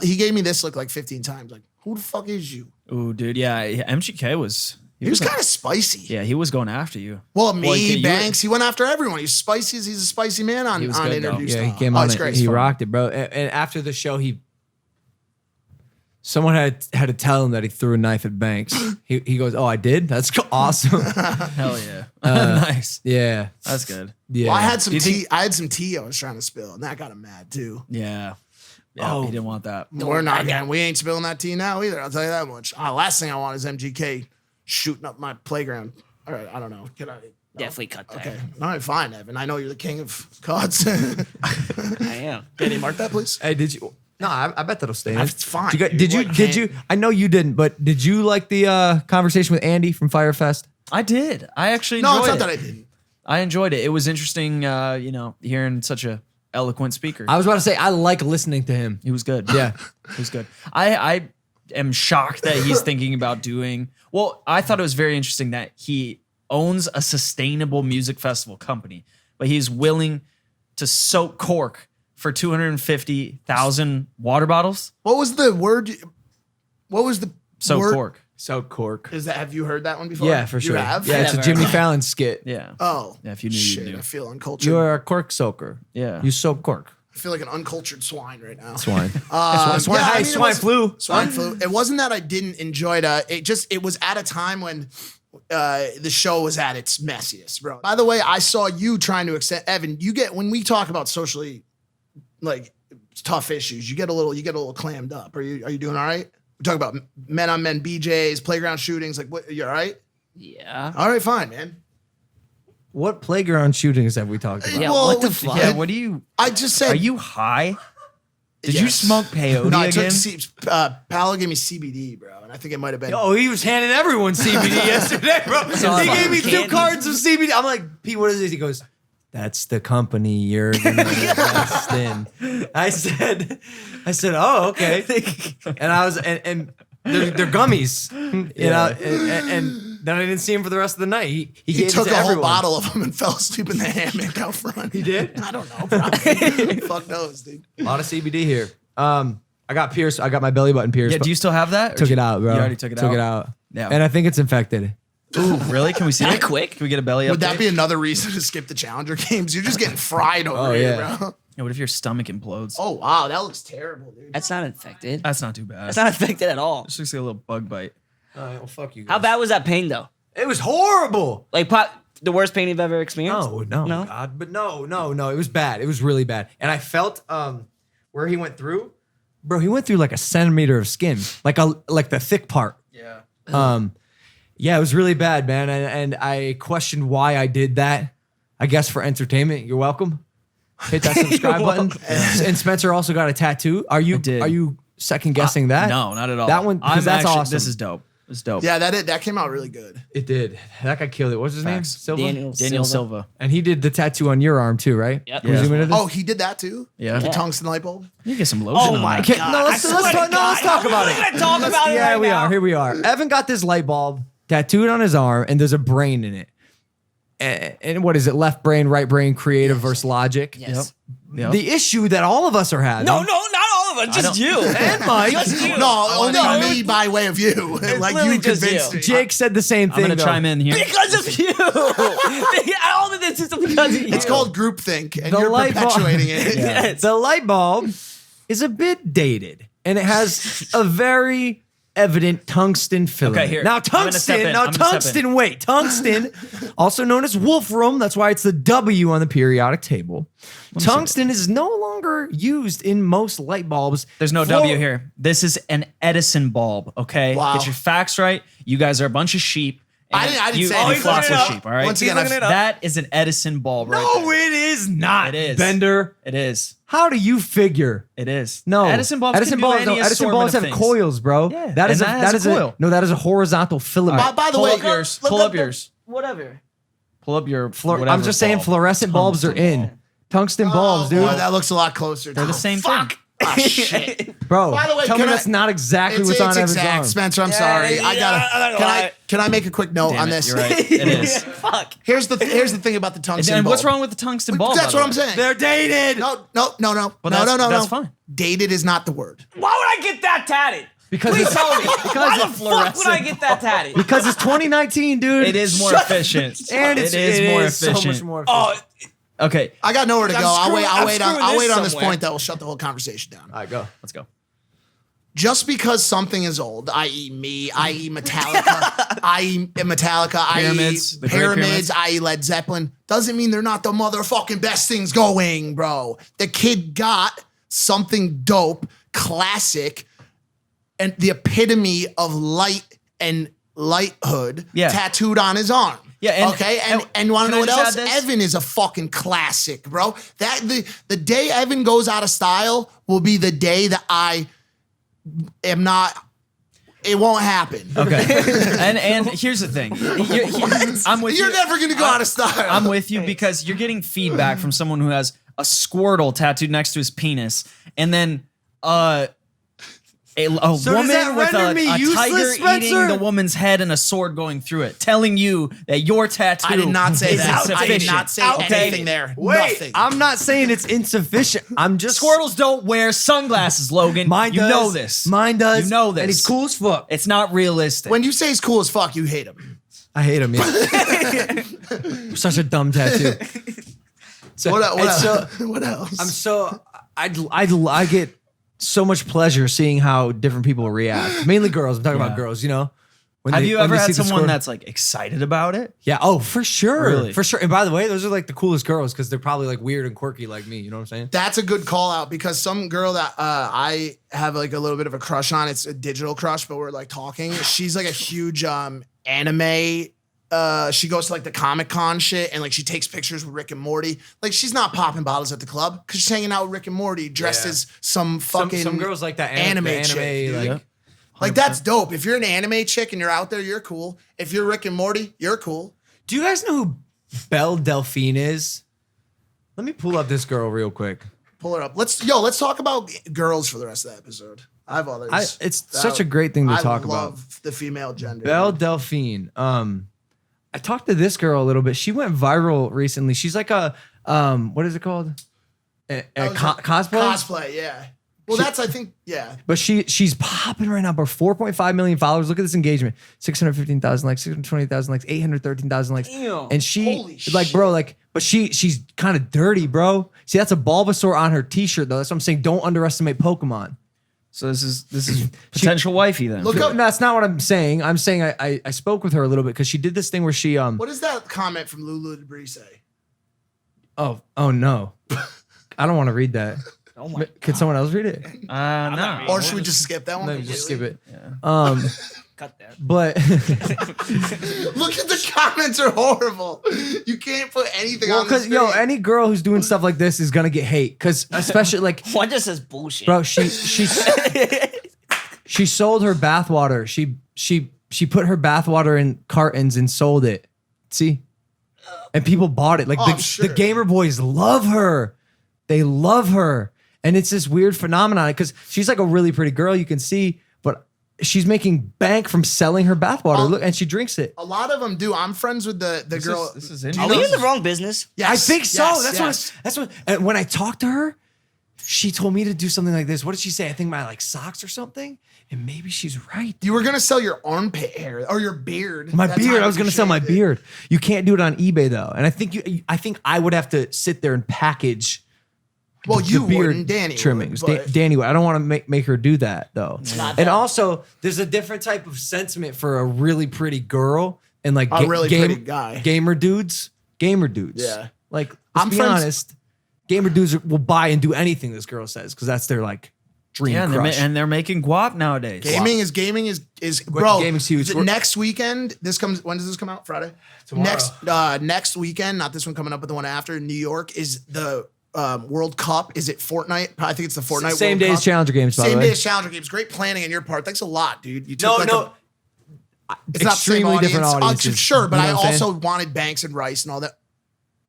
S2: he gave me this look like 15 times. Like, who the fuck is you?
S5: Ooh, dude, yeah. MGK was.
S2: He was kind of spicy.
S5: Yeah, he was going after you.
S2: Well, me,
S5: you-
S2: Banks, he went after everyone. He's spicy. He's a spicy man on
S5: He was good, though.
S2: interview
S1: Yeah, he
S2: stuff.
S1: came
S2: Oh,
S1: on
S2: it's
S1: it.
S2: great.
S1: He
S2: It's fun.
S1: rocked it, bro. And after the show, someone had to tell him that he threw a knife at Banks. He goes, "Oh, I did? That's awesome."
S5: Hell yeah. Nice.
S1: Yeah.
S5: That's good.
S1: Yeah.
S2: Well, I had some
S5: Do you
S2: tea.
S5: think-
S2: I had some tea I was trying to spill, and that got him mad too.
S5: Yeah. Yeah, he didn't want that.
S2: We're not getting. We ain't spilling that tea now either. I'll tell you that much. Last thing I want is MGK shooting up my playground. All right, I don't know. Can I?
S4: Definitely cut that.
S2: Okay. All right, fine, Evan. I know you're the king of cards.
S4: I am.
S2: Can you mark that, please?
S1: Hey, did you? No, I bet that'll stay in.
S2: It's fine.
S1: Did you? I know you didn't, but did you like the conversation with Andy from Fyre Fest?
S5: I did. I actually
S2: No,
S5: enjoyed
S2: it's not
S5: it.
S2: that I didn't.
S5: I enjoyed it. It was interesting, hearing such a eloquent speaker.
S1: I was about to say I like listening to him.
S5: He was good.
S1: Yeah.
S5: He was good. I am shocked that he's thinking about doing. Well, I thought it was very interesting that he owns a sustainable music festival company, but he's willing to soak cork for 250,000 water bottles.
S2: What was the word? What was the
S5: Soak
S2: word?
S5: cork.
S1: So cork.
S2: Is that? Have you heard that one before?
S1: Yeah, for
S2: You
S1: sure.
S2: have?
S1: Yeah, it's a
S4: Never.
S1: Jimmy Fallon skit.
S5: Yeah.
S2: Oh.
S5: Yeah, if you knew, you
S2: Shit,
S5: knew.
S2: I feel uncultured.
S1: You're a cork soaker.
S5: Yeah.
S1: You soak cork.
S2: I feel like an uncultured swine right now.
S1: Swine.
S2: Swine,
S1: Hey, swine flu.
S2: Swine flu. It wasn't that I didn't enjoy it. It was at a time when the show was at its messiest, bro. By the way, I saw you trying to extend Evan. When we talk about socially like tough issues, you get a little clammed up. Are you doing all right? We're talking about men on men BJs, playground shootings. Like, what? You all right?
S4: Yeah.
S2: All right, fine, man.
S1: What playground shootings have we talked about?
S4: Yeah,
S2: Well,
S4: what the fuck?
S5: Yeah, what do you...
S2: I just said.
S5: Are you high? Did you
S2: Yes.
S5: smoke peyote
S2: No, I
S5: again?
S2: took Palo gave me CBD, bro, and I think it might have been.
S1: Oh, he was handing everyone CBD yesterday, bro.
S4: all
S1: He
S4: about
S1: gave me
S4: candy.
S1: 2 cards of CBD. I'm like, Pete, what is this? He goes, that's the company you're gonna invest in. I said, oh, okay. And I was, and they're gummies, you know, and then I didn't see him for the rest of the night. He
S2: He
S1: gave
S2: took
S1: it to
S2: a whole
S1: everyone.
S2: bottle of them and fell asleep in the hammock out front.
S1: He did?
S2: I don't know, probably. Fuck knows, dude.
S1: A lot of CBD here. I got pierced. I got my belly button pierced.
S5: Yeah, do you still have that? Or
S1: took it out, bro.
S5: You already took it out?
S1: Took it out.
S5: Yeah.
S1: And I think it's infected.
S5: Ooh, really? Can we see
S4: That
S5: it?
S4: quick?
S5: Can we get a belly
S2: Would
S5: update?
S2: that be another reason to skip the Challenger games? You're just getting fried over here,
S1: yeah.
S2: bro.
S5: Yeah, what if your stomach implodes?
S2: Oh, wow. That looks terrible, dude.
S4: That's not infected.
S5: That's not too bad.
S4: That's not infected at all.
S5: Just looks like a little bug bite.
S1: All right, well, fuck you.
S4: How bad was that pain though?
S1: It was horrible.
S4: Like the worst pain you've ever experienced?
S1: No, God, but no. It was bad. It was really bad. And I felt where he went through, bro. He went through like a centimeter of skin, like the thick part.
S5: Yeah.
S1: Yeah, it was really bad, man. And I questioned why I did that. I guess for entertainment. You're welcome. Hit that subscribe button. And Spencer also got a tattoo. Are you
S5: did.
S1: Are you second guessing that?
S5: No, not at all.
S1: That one, because that's awesome.
S5: This is dope. It's dope.
S2: Yeah, that came out really good.
S1: It did. That guy killed it. What's his
S5: Facts.
S1: name? Silva.
S5: Daniel Silva.
S1: And he did the tattoo on your arm too, right?
S4: Yep.
S1: Can we
S5: Yeah.
S1: zoom into this?
S2: Oh, he did that too?
S5: Yeah.
S2: The tungsten light bulb?
S5: You get some lotion.
S4: Oh my
S5: on that.
S1: Okay, no, let's talk about it.
S4: We're gonna talk about it
S1: Yeah,
S4: right
S1: we
S4: now.
S1: are. Here we are. Evan got this light bulb tattooed on his arm, and there's a brain in it. And what is it? Left brain, right brain, creative versus logic.
S4: Yes.
S5: Yep.
S1: The issue that all of us are having.
S4: No, not all of us. Just you.
S1: And Mike.
S4: Just you.
S2: No, only
S4: No,
S2: me by way of you. Like
S4: literally
S2: you
S4: just
S2: convinced
S4: you.
S2: me.
S1: Jake said the same
S5: I'm
S1: thing.
S5: going to
S1: though.
S5: chime in here.
S4: Because of you. All of this is because of you.
S2: It's called groupthink, and
S1: The
S2: you're
S1: light bulb-
S2: perpetuating it.
S4: Yes.
S1: The light bulb is a bit dated, and it has a very evident tungsten filament.
S5: Okay, here.
S1: Now
S5: I'm gonna step
S1: tungsten.
S5: in.
S1: Now
S5: I'm gonna step
S1: tungsten. Wait, tungsten, also known as wolfram. That's why it's the W on the periodic table. Tungsten is no longer used in most light bulbs.
S5: There's no
S1: for-
S5: W here. This is an Edison bulb, okay?
S2: Wow.
S5: Get your facts right. You guys are a bunch of sheep.
S2: I didn't say
S5: you
S2: anything.
S5: flock
S4: He's
S5: with
S4: looking it
S5: sheep, all right?
S2: Once again,
S4: He's looking it up.
S5: that is an Edison bulb right
S1: No,
S5: there.
S1: it is not.
S5: It is.
S1: Bender.
S5: It is.
S1: How do you figure?
S5: It is.
S1: No,
S5: Edison bulbs can do any
S1: Edison
S5: assortment
S1: bulbs
S5: of
S1: have
S5: things.
S1: coils, bro.
S5: Yeah,
S1: that is
S5: and that has a coil.
S1: no, that is a horizontal filament.
S2: By the
S5: Pull
S2: way,
S5: up yours.
S4: look
S5: Pull
S4: up
S5: up
S4: the-
S5: yours.
S4: Whatever.
S5: Pull up your
S1: I'm
S5: whatever
S1: just saying,
S5: bulb.
S1: fluorescent bulbs are in. Tungsten bulbs, dude.
S2: Boy, that looks a lot closer.
S5: They're the same thing.
S2: Ah, shit.
S1: Bro,
S2: By the way,
S1: tell me
S2: can
S1: that's
S2: I-
S1: not exactly
S2: It's
S1: what's on Evan's
S2: exact,
S1: arm.
S2: Spencer. I'm sorry. I
S4: I'm not
S2: gotta.
S4: gonna lie.
S2: Can I make a quick note
S5: Damn
S2: on
S5: it,
S2: this?
S5: you're right. It is.
S4: Fuck.
S2: Here's the thing about the tungsten.
S5: And what's
S2: bulb.
S5: wrong with the tungsten bulb?
S2: That's
S5: by
S2: what
S5: the
S2: I'm
S5: way?
S2: saying.
S1: They're dated.
S2: No.
S5: that's fine.
S2: Dated is not the word.
S4: Why would I get that tatted?
S1: Because
S4: Please
S1: it's,
S4: tell me. Why the
S1: it's
S4: fuck would I get that tatted?
S1: because it's 2019, dude.
S5: It is more efficient.
S1: and
S5: it is more efficient.
S1: So much more efficient.
S4: Oh,
S5: Okay,
S2: I got nowhere to go. I'll wait
S4: I'm
S2: on
S4: screwing
S2: this
S4: this
S2: point that will shut the whole conversation down.
S1: All right, go.
S5: let's go.
S2: Just because something is old, i.e. me, i.e. Metallica, i.e.
S5: Pyramids, the Great
S2: Pyramids,
S5: Pyramids.
S2: i.e. Led Zeppelin, doesn't mean they're not the motherfucking best things going, bro. The kid got something dope, classic, and the epitome of light and lighthood tattooed on his arm.
S5: Yeah.
S2: Okay. And you want to know what
S5: just
S2: else?
S5: add this?
S2: Evan is a fucking classic, bro. That the day Evan goes out of style will be the day that I am not. It won't happen.
S5: Okay. and here's the thing. I'm with
S2: You're
S5: you.
S2: never gonna go out of style.
S5: I'm with you because you're getting feedback from someone who has a Squirtle tattooed next to his penis, and then a
S1: So
S5: woman
S1: does that
S5: with
S1: render
S5: a
S1: me
S5: tiger
S1: useless, Spencer?
S5: eating the woman's head and a sword going through it, telling you that your tattoo
S2: I did not say
S5: is
S2: that. I did
S5: insufficient.
S2: not say anything there.
S1: Wait,
S2: Nothing.
S1: I'm not saying it's insufficient. I'm just
S5: Squirtles don't wear sunglasses, Logan.
S1: Mine
S5: you
S1: does.
S5: know this.
S1: Mine does.
S5: You know this.
S1: And he's cool as fuck.
S5: It's not realistic.
S2: When you say he's cool as fuck, you hate him.
S1: I hate him. Yeah. Such a dumb tattoo. So,
S2: What
S1: and
S2: else?
S1: so
S2: What else?
S1: I'm so I get so much pleasure seeing how different people react. Mainly girls. I'm talking about girls. You know. When
S5: Have
S1: they-
S5: you
S1: when
S5: ever
S1: they
S5: had
S1: see the
S5: someone
S1: score-
S5: that's like excited about it?
S1: Yeah. Oh, for sure.
S5: Really?
S1: For sure. And by the way, those are like the coolest girls because they're probably like weird and quirky like me. You know what I'm saying?
S2: That's a good call out because some girl that I have like a little bit of a crush on, it's a digital crush, but we're like talking. She's like a huge anime. She goes to like the Comic-Con shit and like she takes pictures with Rick and Morty. Like she's not popping bottles at the club because she's hanging out with Rick and Morty dressed
S1: Yeah.
S2: as some fucking
S1: Some girls like that
S2: anime
S1: anime
S2: chick, dude.
S1: like.
S5: Yeah.
S2: Like that's dope. If you're an anime chick and you're out there, you're cool. If you're Rick and Morty, you're cool.
S1: Do you guys know who Belle Delphine is? Let me pull up this girl real quick.
S2: Pull her up. Let's talk about girls for the rest of the episode. I have others.
S1: It's such a great thing to talk
S2: I love the female gender.
S1: Belle Delphine. I talked to this girl a little bit. She went viral recently. She's like a what is it called? Cosplay.
S2: Cosplay, yeah. Well, that's I think, yeah.
S1: But she's popping right now, bro. 4.5 million followers. Look at this engagement. 615,000 likes, 620,000 likes, 813,000 likes.
S4: Damn.
S1: And she
S2: Holy
S1: like, bro, like, but she's kind of dirty, bro. See, that's a Bulbasaur on her t-shirt though. That's what I'm saying. Don't underestimate Pokemon.
S5: So this is potential wifey then.
S2: Look
S1: No,
S2: up.
S1: that's not what I'm saying. I'm saying I spoke with her a little bit because she did this thing where she
S2: What does that comment from Lulu Debris say?
S1: oh no. I don't want to read that.
S4: Oh my.
S1: Could someone else read it?
S5: No.
S2: Or should we just skip that one?
S1: No, just skip
S2: completely?
S1: it.
S4: Cut that.
S1: But
S2: Look at the comments are horrible. You can't put anything
S1: well,
S2: on the
S1: because
S2: screen.
S1: any girl who's doing stuff like this is gonna get hate. Because especially like,
S4: One just says bullshit.
S1: bro, she sold her bathwater. She put her bathwater in cartons and sold it. See, and people bought it. Like
S2: Oh,
S1: the,
S2: I'm sure.
S1: the gamer boys love her. They love her, and it's this weird phenomenon because she's like a really pretty girl. You can see, but she's making bank from selling her bathwater. Look, and she drinks it.
S2: A lot of them do. I'm friends with the girl.
S5: This is
S4: Are
S5: interesting.
S4: we in the wrong business?
S2: Yes,
S1: I think so.
S2: yes,
S1: That's what. And when I talked to her, she told me to do something like this. What did she say? I think my like socks or something. And maybe she's right.
S2: You were gonna sell your armpit hair or your beard.
S1: My
S2: That's
S1: beard.
S2: how
S1: I was
S2: you
S1: gonna sell my
S2: shaved it.
S1: beard. You can't do it on eBay though. And I think I would have to sit there and package.
S2: Well,
S1: the
S2: you
S1: beard
S2: wouldn't, Danny.
S1: trimmings.
S2: Would, but-
S1: Danny would. I don't want to make her do that though.
S4: not
S1: And
S4: that.
S1: also, there's a different type of sentiment for a really pretty girl and like
S2: A really pretty guy.
S1: gamer dudes.
S2: Yeah.
S1: Like let's
S2: I'm
S1: be
S2: friends-
S1: honest. Gamer dudes will buy and do anything this girl says because that's their like dream
S5: Yeah,
S1: crush.
S5: and they're making guap nowadays.
S2: Gaming is bro.
S1: gaming's huge.
S2: is it next weekend. When does this come out? Friday.
S1: Tomorrow.
S2: Next weekend, not this one coming up, but the one after in New York is the World Cup. Is it Fortnite? I think it's the Fortnite.
S1: Same
S2: World
S1: day as
S2: Cup.
S1: Challenger Games, by the
S2: Same
S1: way.
S2: day as Challenger Games. Great planning on your part. Thanks a lot, dude. You took it's not the same
S1: extremely different
S2: audience.
S1: audiences.
S2: Sure, but
S1: You know
S2: I
S1: what I'm saying?
S2: also wanted Banks and Rice and all that.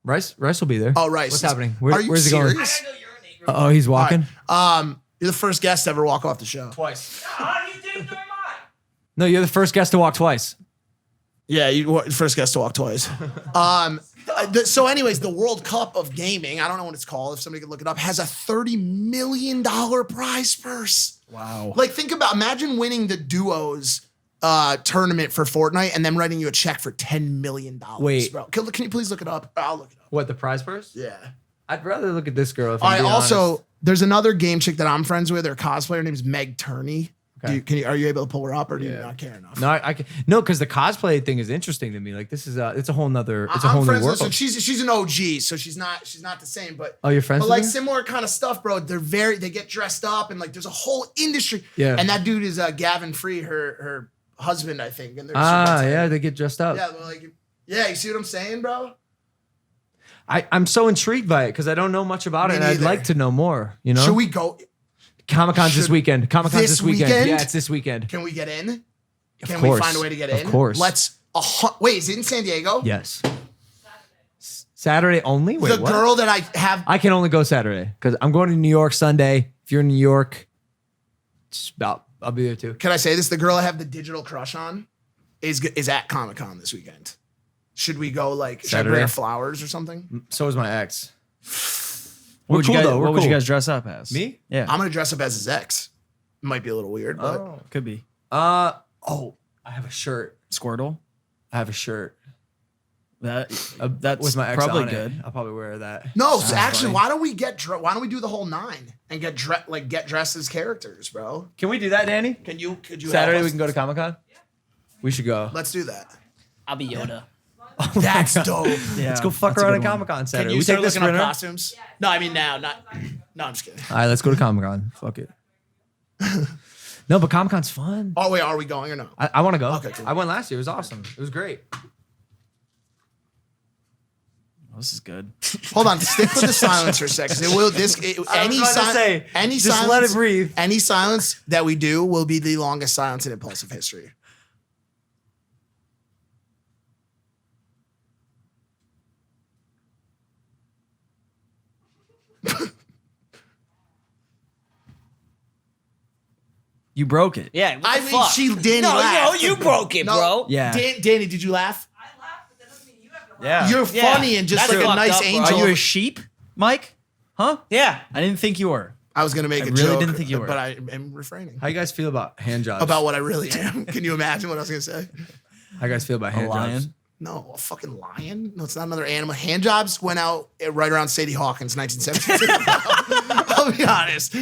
S1: Rice will be there.
S2: Oh, Rice.
S1: What's happening?
S2: Are you
S1: where's he going?
S2: serious?
S1: Oh, he's walking.
S2: You're the first guest to ever walk off the show.
S1: Twice. No, you're the first guest to walk twice.
S2: Yeah, you were the first guest to walk twice. So anyways, the World Cup of Gaming, I don't know what it's called, if somebody could look it up, has a $30 million prize purse.
S5: Wow.
S2: Like imagine winning the duos tournament for Fortnite and them writing you a check for $10 million.
S1: Wait.
S2: Bro. Can you please look it up? I'll look it up.
S1: What, the prize purse?
S2: Yeah.
S1: I'd rather look at this girl. If
S2: I
S1: I'm being
S2: also,
S1: honest.
S2: there's another game chick that I'm friends with, her cosplayer, her name is Meg Turney.
S1: Okay.
S2: Are you able to pull her up, or do you not care enough?
S1: No, I can no, because the cosplay thing is interesting to me. Like this is it's a whole nother
S2: I'm
S1: new
S2: friends
S1: world.
S2: with her. She's an OG, so she's not the same. But
S1: Oh, you're friends
S2: But
S1: with
S2: like
S1: her?
S2: similar kind of stuff, bro. They get dressed up, and like there's a whole industry.
S1: Yeah.
S2: And that dude is Gavin Free, her husband, I think. And they're super tight.
S1: Yeah, they get dressed up.
S2: Yeah, well, like you see what I'm saying, bro?
S1: I'm so intrigued by it because I don't know much about
S2: Me
S1: it, and I'd
S2: neither.
S1: like to know more. You know,
S2: Should we go?
S1: Comic-Con's this
S2: should-
S1: weekend. Comic-Con's
S2: this
S1: this weekend.
S2: weekend?
S1: Yeah, it's this weekend.
S2: Can we get in? Can
S1: course.
S2: we find a way to get in?
S1: Of course.
S2: Let's. Wait, is it in San Diego?
S1: Yes. Saturday only. Wait,
S2: The
S1: what?
S2: girl that I have.
S1: I can only go Saturday because I'm going to New York Sunday. If you're in New York, I'll be there too.
S2: Can I say this? The girl I have the digital crush on is at Comic Con this weekend. Should we go? Like, should I bring
S1: Saturday?
S2: her flowers or something?
S1: So is my ex.
S5: What would
S1: cool,
S5: you guys,
S1: though. We're
S5: what would you
S1: cool.
S5: guys dress up as?
S1: Me?
S5: Yeah.
S2: I'm gonna dress up as his ex. Might be a little weird, but
S5: Could be.
S1: I have a shirt.
S5: Squirtle.
S1: I have a shirt
S5: That's
S1: with my ex
S5: probably
S1: on it.
S5: good.
S1: I'll probably wear that.
S2: no.
S1: Sounds
S2: So actually,
S1: funny.
S2: why don't we do the whole 9 and get dressed as characters, bro?
S1: Can we do that, Danny?
S2: Could you
S1: Saturday
S2: help
S1: we
S2: us?
S1: can go to Comic-Con? We should go.
S2: Let's do that.
S4: I'll be Yoda.
S2: That's dope.
S5: Yeah.
S1: Let's go fuck
S5: that's a
S1: around at
S5: good one.
S1: Comic-Con
S2: Can
S1: Saturday.
S2: you
S1: We
S2: start
S1: take this
S2: looking up
S1: printer.
S2: costumes? No, I mean now, not. No, I'm just kidding.
S1: All right, let's go to Comic-Con. Fuck it. No, but Comic-Con's fun.
S2: Oh wait, are we going or no?
S1: I want to go.
S2: Okay, cool.
S1: I went last year. It was awesome. It was great.
S5: Oh, this is good.
S2: Hold on, stick with the silence for a second. It will any
S1: about to say,
S2: any
S1: just
S2: silence,
S1: let it breathe.
S2: Any silence that we do will be the longest silence in Impulsive history.
S5: You broke it.
S4: Yeah. What
S2: I
S4: the
S2: mean,
S4: fuck?
S2: Danny
S4: no,
S2: laughed.
S4: you broke it, bro.
S5: Yeah.
S2: Danny, did you laugh?
S6: I laugh, but that doesn't mean you have to laugh.
S5: Yeah.
S2: You're
S4: Yeah,
S2: funny and just
S4: that's
S2: like a
S4: fucked
S2: nice
S4: up, bro.
S2: angel.
S5: Are you a sheep, Mike? Huh?
S4: Yeah.
S5: I didn't think you were.
S2: I was gonna make
S5: I
S2: a
S5: really
S2: joke,
S5: didn't think you were.
S2: but I am refraining
S1: How you guys feel about hand jobs?
S2: about what I really am. Can you imagine what I was gonna say?
S1: How you guys feel about
S5: A
S1: hand jobs?
S5: lion.
S2: No, a fucking lion? No, it's not another animal. Hand jobs went out right around Sadie Hawkins, 1972. I'll be honest.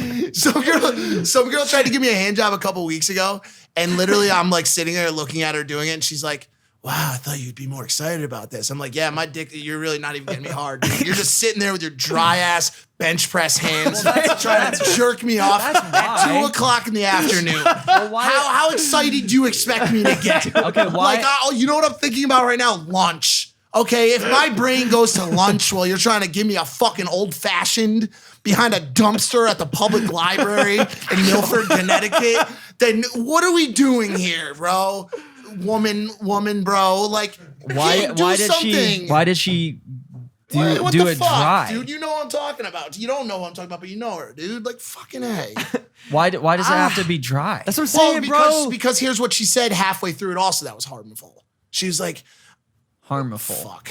S2: Some girl tried to give me a hand job a couple weeks ago, and literally I'm like sitting there looking at her doing it, and she's like, wow, I thought you'd be more excited about this. I'm like, yeah, my dick, you're really not even getting me hard. Dude. You're just sitting there with your dry ass bench press hands trying to jerk me off at 2 o'clock in the afternoon. How excited do you expect me to get?
S5: Okay, why?
S2: Like, you know what I'm thinking about right now? Lunch. Okay, if my brain goes to lunch while you're trying to give me a fucking old fashioned behind a dumpster at the public library in Milford, Connecticut, then what are we doing here, bro? Woman, bro. Like,
S5: Why
S2: do
S5: did
S2: something.
S5: she do
S2: What
S5: do
S2: the
S5: it
S2: fuck,
S5: dry?
S2: dude? You know what I'm talking about. You don't know what I'm talking about, but you know her, dude. Like, fucking A.
S5: Why does it have to be dry?
S1: That's what I'm
S2: Well,
S1: saying,
S2: because here's what she said halfway through it also that was harmful. She was like,
S5: Harmful.
S2: fuck.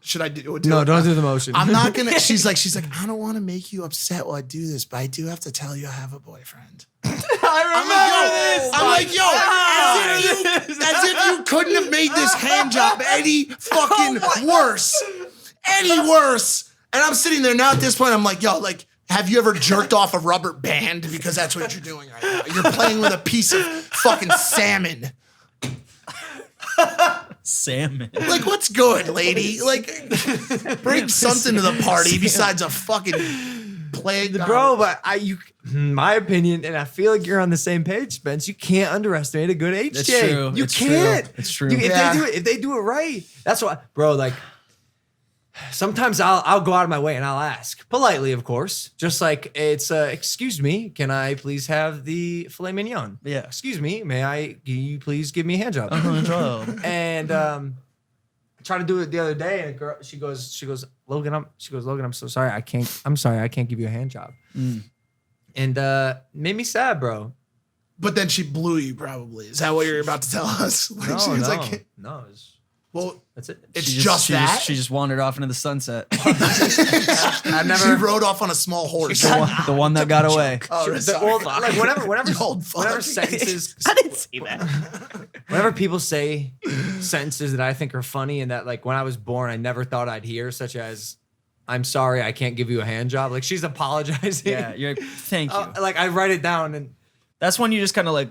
S2: Should I do it?
S1: No, don't do the motion.
S2: I'm not gonna. She's like, I don't want to make you upset while I do this, but I do have to tell you I have a boyfriend. I'm like, yo, as if you couldn't have made this hand job any fucking worse. Any worse. And I'm sitting there now at this point, I'm like, yo, like, have you ever jerked off a rubber band? Because that's what you're doing right now. You're playing with a piece of fucking salmon.
S5: Salmon.
S2: Like, what's good, lady? Like, bring something to the party besides a fucking plague.
S1: Bro, but my opinion, and I feel like you're on the same page, Spence. You can't underestimate a good HJ.
S5: That's true.
S1: You
S5: It's true.
S1: can't.
S5: It's true.
S1: If they do it right, that's why, bro. Like, sometimes I'll go out of my way and I'll ask politely, of course, just like it's. Excuse me, can I please have the filet mignon?
S5: Yeah.
S1: Excuse me, can you please give me a hand job? And I tried to do it the other day, and a girl, she goes, Logan, I'm so sorry, I'm sorry, I can't give you a hand job. And made me sad, bro.
S2: But then she blew you, probably. Is that what you're about to tell us? Like, she was like,
S1: no,
S2: well,
S1: that's it.
S2: it's
S5: She
S2: just that.
S5: She just wandered off into the sunset.
S2: She rode off on a small horse.
S5: the one that got away.
S2: Oh, sorry.
S1: Well, like whenever
S2: You old fuck.
S1: whenever sentences,
S4: I didn't see that.
S1: whenever people say sentences that I think are funny and that like when I was born I never thought I'd hear, such as "I'm sorry, I can't give you a hand job." Like she's apologizing.
S5: Yeah, you're like, thank you.
S1: Like I write it down and
S5: That's when you just kind of like,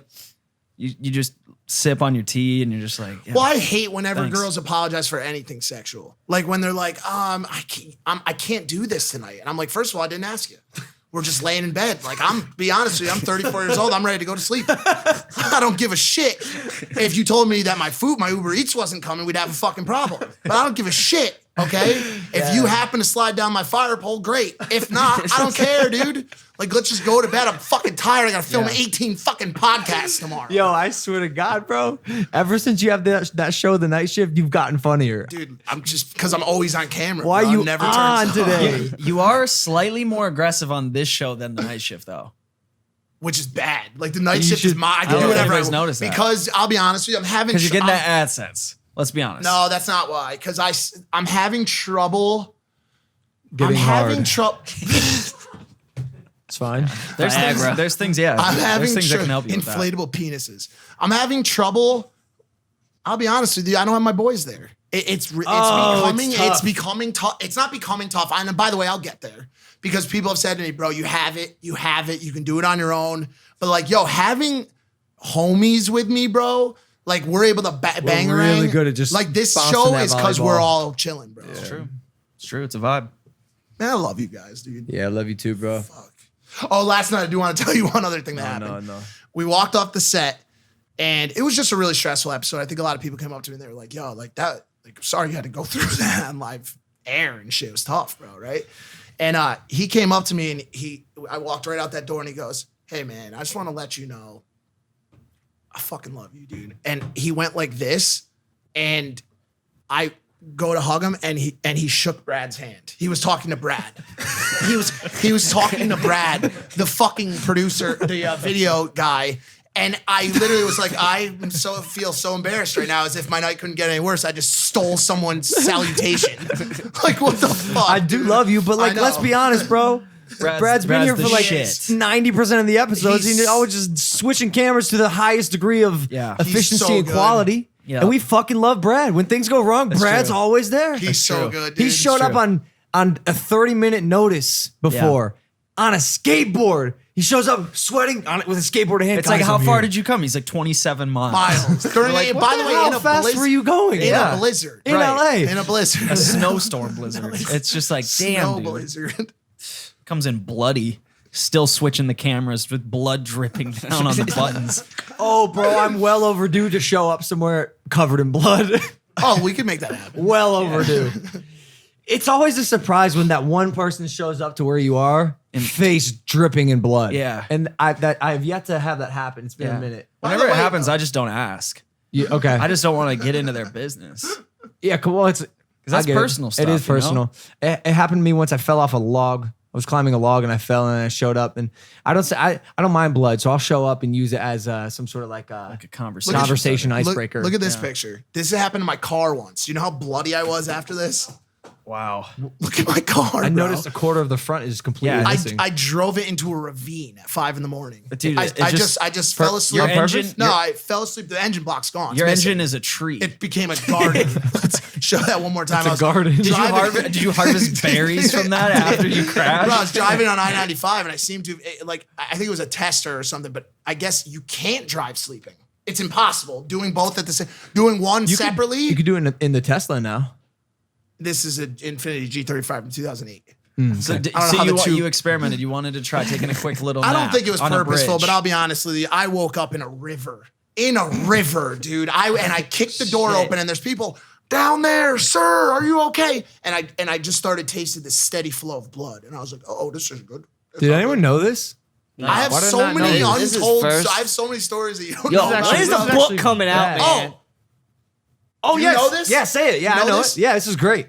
S5: you just sip on your tea and you're just like, yeah.
S2: Well, I hate whenever
S5: Thanks.
S2: girls apologize for anything sexual. Like when they're like, I can't do this tonight. And I'm like, first of all, I didn't ask you. We're just laying in bed. Like, be honest with you, I'm 34 years old. I'm ready to go to sleep. I don't give a shit. If you told me that my Uber Eats wasn't coming, we'd have a fucking problem. But I don't give a shit, okay? If you happen to slide down my fire pole, great. If not, I don't care, dude. Like, let's just go to bed. I'm fucking tired. I gotta film 18 fucking podcasts tomorrow.
S1: Yo, I swear to God, bro. Ever since you have that show, The Night Shift, you've gotten funnier.
S2: Dude, I'm just, because I'm always on camera.
S1: Why
S2: bro.
S1: you
S2: I'm never
S1: on
S2: turns
S1: today?
S5: You are slightly more aggressive on this show than the night shift, though.
S2: Which is bad. Like the night
S1: You
S2: shift is
S1: should-
S2: my. I
S5: I
S2: can
S5: don't
S2: do
S5: know if
S2: whatever I
S5: anybody's
S2: want.
S5: noticed that.
S2: Because I'll be honest with you, I'm having.
S5: Because you're getting
S2: I'm-
S5: that AdSense. Let's be honest.
S2: No, that's not why. Because I'm having trouble.
S1: Getting
S2: I'm having
S1: hard.
S2: trouble.
S1: It's fine.
S5: There's
S4: Viagra.
S5: things, yeah.
S2: I'm
S5: There's
S2: having
S5: things that can help you with that.
S2: inflatable penises. I'm having trouble. I'll be honest with you. I don't have my boys there. It's becoming tough. It's not becoming tough. And by the way, I'll get there because people have said to me, bro, you have it. You can do it on your own. But like, yo, having homies with me, bro, like we're able to bang around.
S1: really good at just
S2: like this
S1: bouncing
S2: show
S1: that
S2: is because
S1: volleyball.
S2: we're all chilling, bro.
S5: It's true. It's true. It's a vibe.
S2: Man, I love you guys, dude.
S1: Yeah, I love you too, bro.
S2: Oh, last night I do want to tell you one other thing that happened.
S1: No.
S2: We walked off the set, and it was just a really stressful episode. I think a lot of people came up to me and they were like, "Yo, like that, like sorry you had to go through that on live air and shit. It was tough, bro, right?" And he came up to me and I walked right out that door and he goes, "Hey, man, I just want to let you know, I fucking love you, dude." And he went like this, and I go to hug him, and he shook Brad's hand. He was talking to Brad. he was talking to Brad, the fucking producer, the video guy. And I literally was like, feel so embarrassed right now, as if my night couldn't get any worse. I just stole someone's salutation. Like, what the fuck?
S1: I do love you, but like,
S2: I know.
S1: let's be honest, bro. Brad's been here
S5: the
S1: for like
S5: shit.
S1: 90% of the episodes. He's always just switching cameras to the highest degree of
S5: Yeah.
S2: He's
S1: efficiency
S2: so
S1: and
S2: good.
S1: quality.
S5: Yeah.
S1: And we fucking love Brad. When things go wrong, Brad's
S5: true.
S1: always there.
S2: He's so
S5: true.
S2: good, dude.
S1: He showed up on a 30-minute notice before on a skateboard. He shows up sweating on it with a skateboard in hand.
S5: It's like, how far did you come? He's like 27 miles.
S2: miles. During,
S1: Like, what
S2: by
S1: the
S2: the way,
S1: hell?
S2: in
S1: How
S2: a
S1: fast
S2: blizzard.
S1: were you going?
S2: In
S1: Yeah.
S2: a blizzard.
S1: In
S5: Right.
S1: LA.
S2: In a blizzard.
S5: A snowstorm blizzard. It's just like, damn,
S2: Snow
S5: dude.
S2: blizzard.
S5: Comes in bloody. Still switching the cameras with blood dripping down on the buttons.
S1: Oh, bro, I'm well overdue to show up somewhere covered in blood.
S2: Oh, we can make that happen.
S1: Well overdue. It's always a surprise when that one person shows up to where you are and face dripping in blood.
S5: Yeah.
S1: And I've yet to have that happen. It's been a minute.
S5: Whenever
S2: By the
S5: it
S2: way,
S5: happens,
S2: though-
S5: I just don't ask.
S1: Okay.
S5: I just don't want to get into their business.
S1: Yeah, cool. Well, it's
S5: that's
S1: I get it.
S5: personal stuff,
S1: It is
S5: you know?
S1: personal. It happened to me once. I fell off a log. I was climbing a log and I fell and I showed up, and I don't mind blood, so I'll show up and use it as some sort of like
S5: Like a
S1: a
S5: conversation.
S1: conversation
S2: Look-
S1: icebreaker.
S2: Look at this picture. This happened in my car once. You know how bloody I was after this?
S5: Wow.
S2: Look at my car,
S1: I
S2: bro.
S1: noticed a quarter of the front is completely
S5: Yeah,
S1: missing.
S2: I drove it into a ravine at 5 a.m.
S5: Dude,
S2: I
S5: it
S2: just fell asleep.
S5: your engine-
S2: No,
S5: your-
S2: I fell asleep. The engine block's gone. It's
S5: Your
S2: missing.
S5: engine is a tree.
S2: It became a garden. Let's show that one more time.
S1: It's a garden.
S5: Did you harvest berries from that after you crashed?
S2: Bro, I was driving on I-95 and I seemed to, I think it was a tester or something, but I guess you can't drive sleeping. It's impossible. Doing both at the same, doing one separately.
S1: You could do it in the Tesla now.
S2: This is an Infiniti G35 from 2008.
S5: So,
S2: I don't know how the
S5: you
S2: two-
S5: experimented. You wanted to try taking a quick little nap.
S2: I don't think it was
S5: on a
S2: purposeful,
S5: bridge.
S2: but I'll be honest with you. I woke up in a river. In a river, dude. I kicked the door
S5: Shit.
S2: open and there's people down there, sir. Are you okay? And I just started tasting this steady flow of blood, and I was like, oh, this is good.
S1: Did anyone know this?
S2: I have
S5: Why did I
S2: so
S5: not
S2: many
S5: know
S4: this? This is
S2: untold.
S4: first.
S2: I have so many stories that you don't
S4: Yo,
S2: know.
S4: when
S2: about.
S4: is the
S1: This is
S4: book
S1: actually
S4: coming out,
S1: bad.
S4: man?
S1: Oh,
S2: You
S1: yes.
S2: know this?
S1: Yeah, say it. Yeah,
S2: You
S1: I
S2: know
S1: know
S2: this?
S1: it. Yeah, this is great.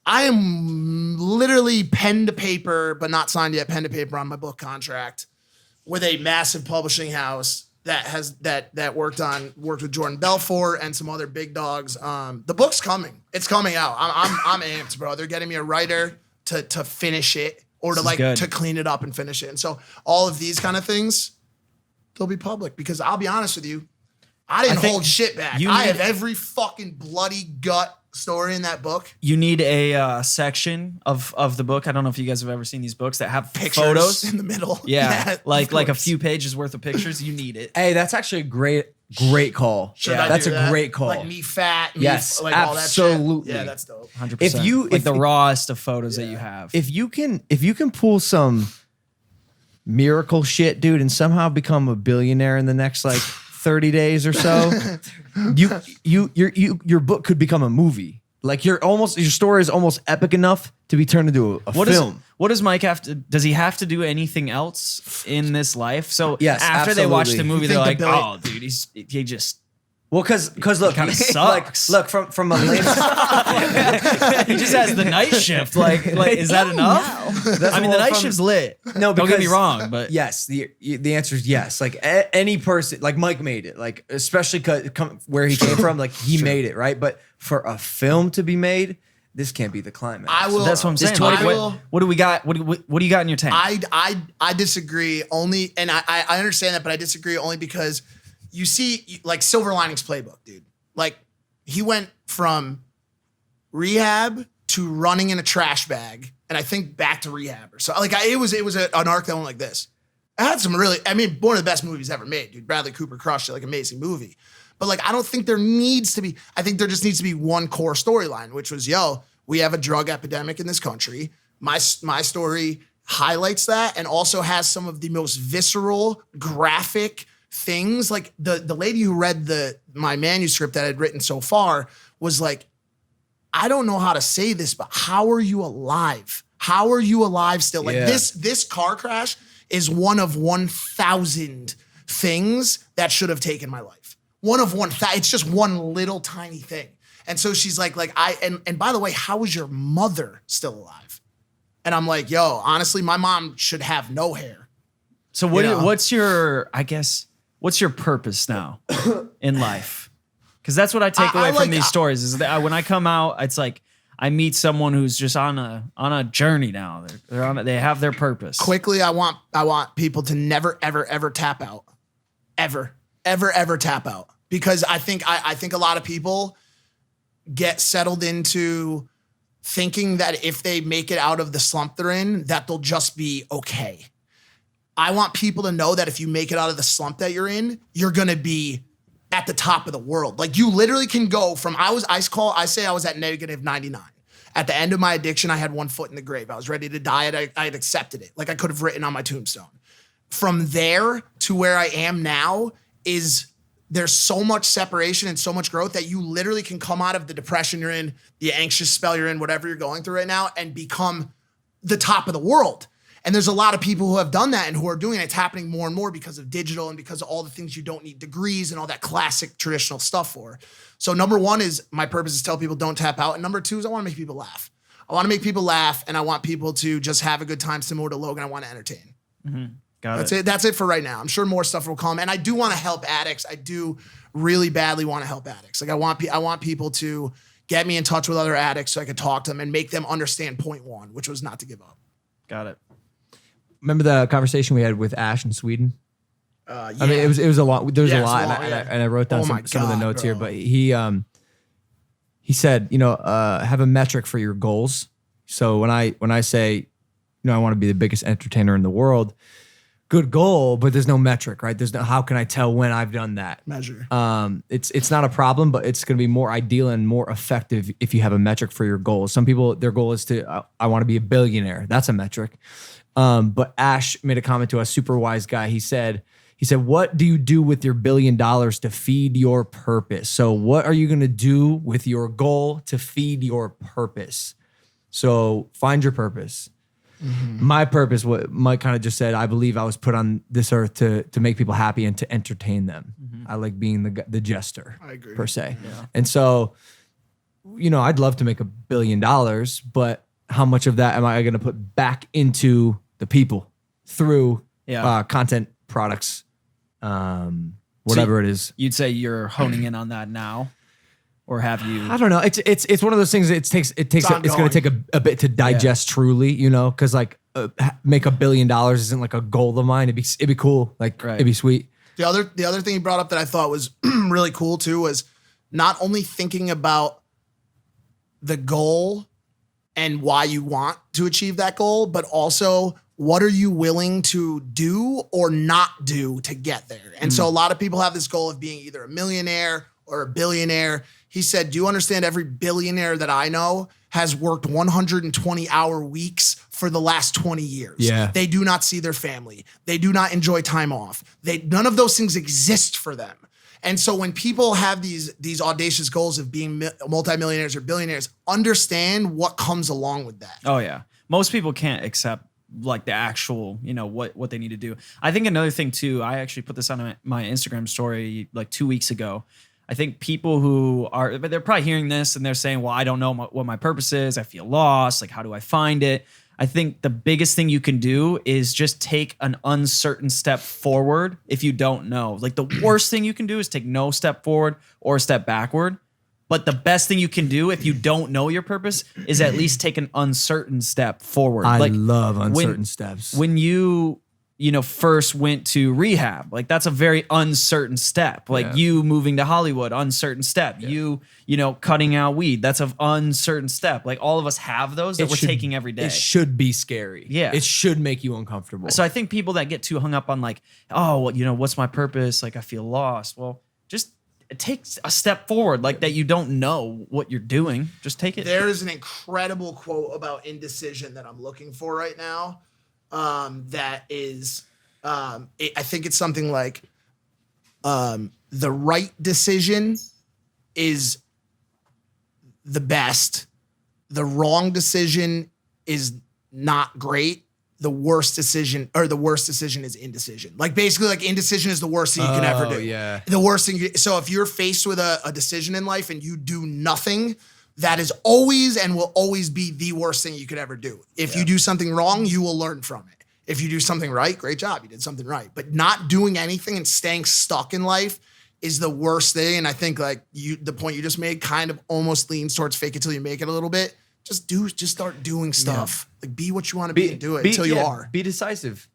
S2: I am literally pen to paper, but not signed yet. Pen to paper on my book contract with a massive publishing house that worked with Jordan Belfort and some other big dogs. The book's coming. It's coming out. I'm amped, bro. They're getting me a writer to finish it or to clean it up and finish it. And so all of these kind of things, they'll be public because I'll be honest with you, I didn't
S5: think
S2: hold shit back.
S5: you
S2: I
S5: need-
S2: have every fucking bloody gut story in that book.
S5: You need a section of the book. I don't know if you guys have ever seen these books that have
S2: Pictures
S5: photos
S2: in the middle.
S5: Yeah,
S2: of
S5: like a
S2: course.
S5: few pages worth of pictures. You need it.
S1: Hey, that's actually a great call.
S2: Should I
S1: That's
S2: do
S1: a
S2: that?
S1: great call.
S2: Like me fat.
S1: Yes,
S2: all that shit.
S1: absolutely.
S2: Yeah, that's dope.
S5: 100%.
S1: If you-
S5: like
S1: if
S5: the
S1: you-
S5: rawest of photos that you have.
S1: If you can pull some miracle shit, dude, and somehow become a billionaire in the next like 30 days or so, your book could become a movie. Like your story is almost epic enough to be turned into a film.
S5: What does Mike have to? Does he have to do anything else in this life? So
S1: Yes,
S5: after they watch the
S1: absolutely.
S5: movie,
S2: You
S5: they're
S2: think
S5: like,
S2: the
S5: "Oh, dude, he just
S1: Well, because look,
S5: kinda
S1: like,
S5: sucks.
S1: look from a lame.
S5: he just has the night shift." Like is that enough? I mean, the night shift's lit.
S1: No,
S5: Don't get me
S1: because-
S5: wrong, but
S1: Yes, the answer is yes. Like any person, like Mike made it, like especially where he came from, like he made it, right? But for a film to be made, this can't be the climax.
S2: I will.
S5: that's what I'm saying.
S2: I will.
S5: What do we got? What do you got in your tank?
S2: I disagree only, and I understand that, but I disagree only because you see, like Silver Linings Playbook, dude. Like he went from rehab to running in a trash bag, and I think back to rehab or so. Like it was an arc that went like this. It had some really, I mean, one of the best movies ever made, dude. Bradley Cooper crushed it, like amazing movie. But like, I don't think there needs to be, I think there just needs to be one core storyline, which was, we have a drug epidemic in this country. My story highlights that and also has some of the most visceral, graphic things. Like the lady who read my manuscript that I'd written so far was like, I don't know how to say this, but how are you alive? How are you alive still? Like
S1: Yeah.
S2: this car crash is one of 1,000 things that should have taken my life. One of 1,000. It's just one little tiny thing. And so she's like and by the way, how is your mother still alive? And I'm like, honestly, my mom should have no hair.
S5: So what's your purpose now in life? Because that's what I take away from these stories is that when I come out, it's like I meet someone who's just on a journey now. They have their purpose.
S2: Quickly, I want people to never, ever, ever tap out. Ever tap out. Because I think a lot of people get settled into thinking that if they make it out of the slump they're in, that they'll just be okay. I want people to know that if you make it out of the slump that you're in, you're gonna be at the top of the world. Like you literally can go from I say I was at negative 99. At the end of my addiction, I had one foot in the grave. I was ready to die. I had accepted it. Like I could have written on my tombstone. From there to where I am now there's so much separation and so much growth that you literally can come out of the depression you're in, the anxious spell you're in, whatever you're going through right now, and become the top of the world. And there's a lot of people who have done that and who are doing it. It's happening more and more because of digital and because of all the things you don't need degrees and all that classic traditional stuff for. So number one is my purpose is to tell people don't tap out. And number two is I want to make people laugh. I want to make people laugh and I want people to just have a good time similar to Logan. I want to entertain.
S5: Mm-hmm. Got
S2: That's
S5: it.
S2: it. That's it for right now. I'm sure more stuff will come. And I do want to help addicts. I do really badly want to help addicts. Like I want people to get me in touch with other addicts so I can talk to them and make them understand point one, which was not to give up.
S5: Got it.
S1: Remember the conversation we had with Ash in Sweden?
S2: Yeah.
S1: I mean, it was a lot. There's
S2: Yeah,
S1: a lot,
S2: it's long,
S1: and I wrote down
S2: Oh my
S1: some of the
S2: God,
S1: notes here.
S2: bro.
S1: But he said, have a metric for your goals. So when I say, I want to be the biggest entertainer in the world, good goal, but there's no metric, right? There's no how can I tell when I've done that
S2: Measure.
S1: It's not a problem, but it's going to be more ideal and more effective if you have a metric for your goals. Some people, their goal is to I want to be a billionaire. That's a metric. But Ash made a comment to a super wise guy. He said, what do you do with your $1 billion to feed your purpose? So what are you going to do with your goal to feed your purpose? So find your purpose. Mm-hmm. My purpose, what Mike kind of just said, I believe I was put on this earth to make people happy and to entertain them. Mm-hmm. I like being the jester,
S2: I agree.
S1: per se.
S2: Yeah.
S1: And so, I'd love to make $1 billion, but how much of that am I going to put back into the people through content products, whatever it is?
S5: You'd say you're honing in on that now, or have you?
S1: I don't know. It's one of those things that it's going to take a bit to digest truly, because like make $1 billion isn't like a goal of mine. It'd be cool. Like it'd be sweet.
S2: The other thing he brought up that I thought was really cool too was not only thinking about the goal and why you want to achieve that goal, but also what are you willing to do or not do to get there? And so a lot of people have this goal of being either a millionaire or a billionaire. He said, do you understand every billionaire that I know has worked 120-hour weeks for the last 20 years?
S1: Yeah.
S2: They do not see their family. They do not enjoy time off. None of those things exist for them. And so when people have these audacious goals of being multimillionaires or billionaires, understand what comes along with that.
S5: Oh yeah. Most people can't accept like the actual, what they need to do. I think another thing too, I actually put this on my Instagram story like 2 weeks ago. I think people who are, but they're probably hearing this and they're saying, well, I don't know what my purpose is. I feel lost. Like, how do I find it? I think the biggest thing you can do is just take an uncertain step forward if you don't know. Like the worst thing you can do is take no step forward or a step backward. But the best thing you can do if you don't know your purpose is at least take an uncertain step forward.
S1: I
S5: like
S1: love uncertain steps.
S5: When you first went to rehab, like that's a very uncertain step. Like you moving to Hollywood, uncertain step. You cutting out weed, that's an uncertain step. Like all of us have those that we're taking every day.
S1: It should be scary.
S5: Yeah.
S1: It should make you uncomfortable.
S5: So I think people that get too hung up on like, oh, well, what's my purpose? Like I feel lost. Well, just take a step forward, like that you don't know what you're doing. Just take it.
S2: There is an incredible quote about indecision that I'm looking for right now. That is, I think it's something like, the right decision is the best. The wrong decision is not great. The worst decision is indecision. Like basically like indecision is the worst thing you can ever do.
S1: Yeah.
S2: The worst thing. So if you're faced with a decision in life and you do nothing, that is always and will always be the worst thing you could ever do. If you do something wrong, you will learn from it. If you do something right, great job. You did something right. But not doing anything and staying stuck in life is the worst thing. And I think like the point you just made kind of almost leans towards fake it till you make it a little bit. Just start doing stuff. Like be what you want to be and do it until you are.
S1: Be decisive.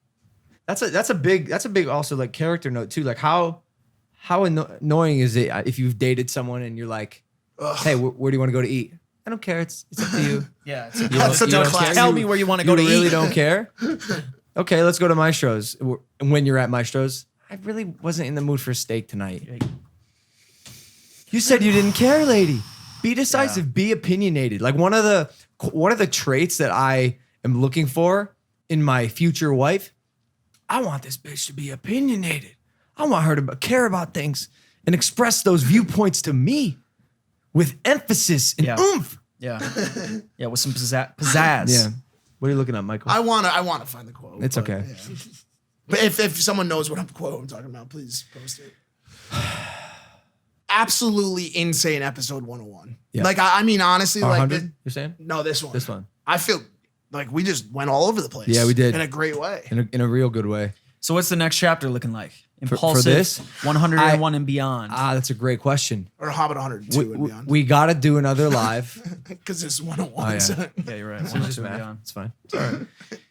S1: That's a big also like character note too. Like how annoying is it if you've dated someone and you're like, hey, where do you want to go to eat? I don't care. It's up to you.
S5: Yeah.
S2: That's such a classic.
S5: Tell me where you want to go to eat.
S1: You really don't care? Okay, let's go to Maestro's. And when you're at Maestro's, I really wasn't in the mood for steak tonight. You said you didn't care, lady. Be decisive. Be opinionated. Like one of the traits that I am looking for in my future wife, I want this bitch to be opinionated. I want her to care about things and express those viewpoints to me with emphasis and oomph.
S5: Yeah. Yeah, with some pizzazz.
S1: Yeah. What are you looking at, Michael?
S2: I wanna find the quote.
S1: It's okay.
S2: Yeah. But if someone knows what quote I'm talking about, please post it. Absolutely insane episode 101.
S1: Yeah.
S2: Like I mean honestly, like
S1: 100, you're saying?
S2: no, this one.
S1: This one.
S2: I feel like we just went all over the place.
S1: Yeah, we did.
S2: in a great way.
S1: In a real good way.
S5: So what's the next chapter looking like? Impulsive,
S1: this?
S5: 101 and beyond.
S1: That's a great question.
S2: Or Hobbit 102 and beyond.
S1: We got to do another live.
S2: Because it's 101.
S1: Oh, yeah.
S2: So.
S5: Yeah, you're right.
S1: It's
S5: 102
S1: just
S5: and
S1: math.
S5: beyond.
S1: It's fine. It's all right.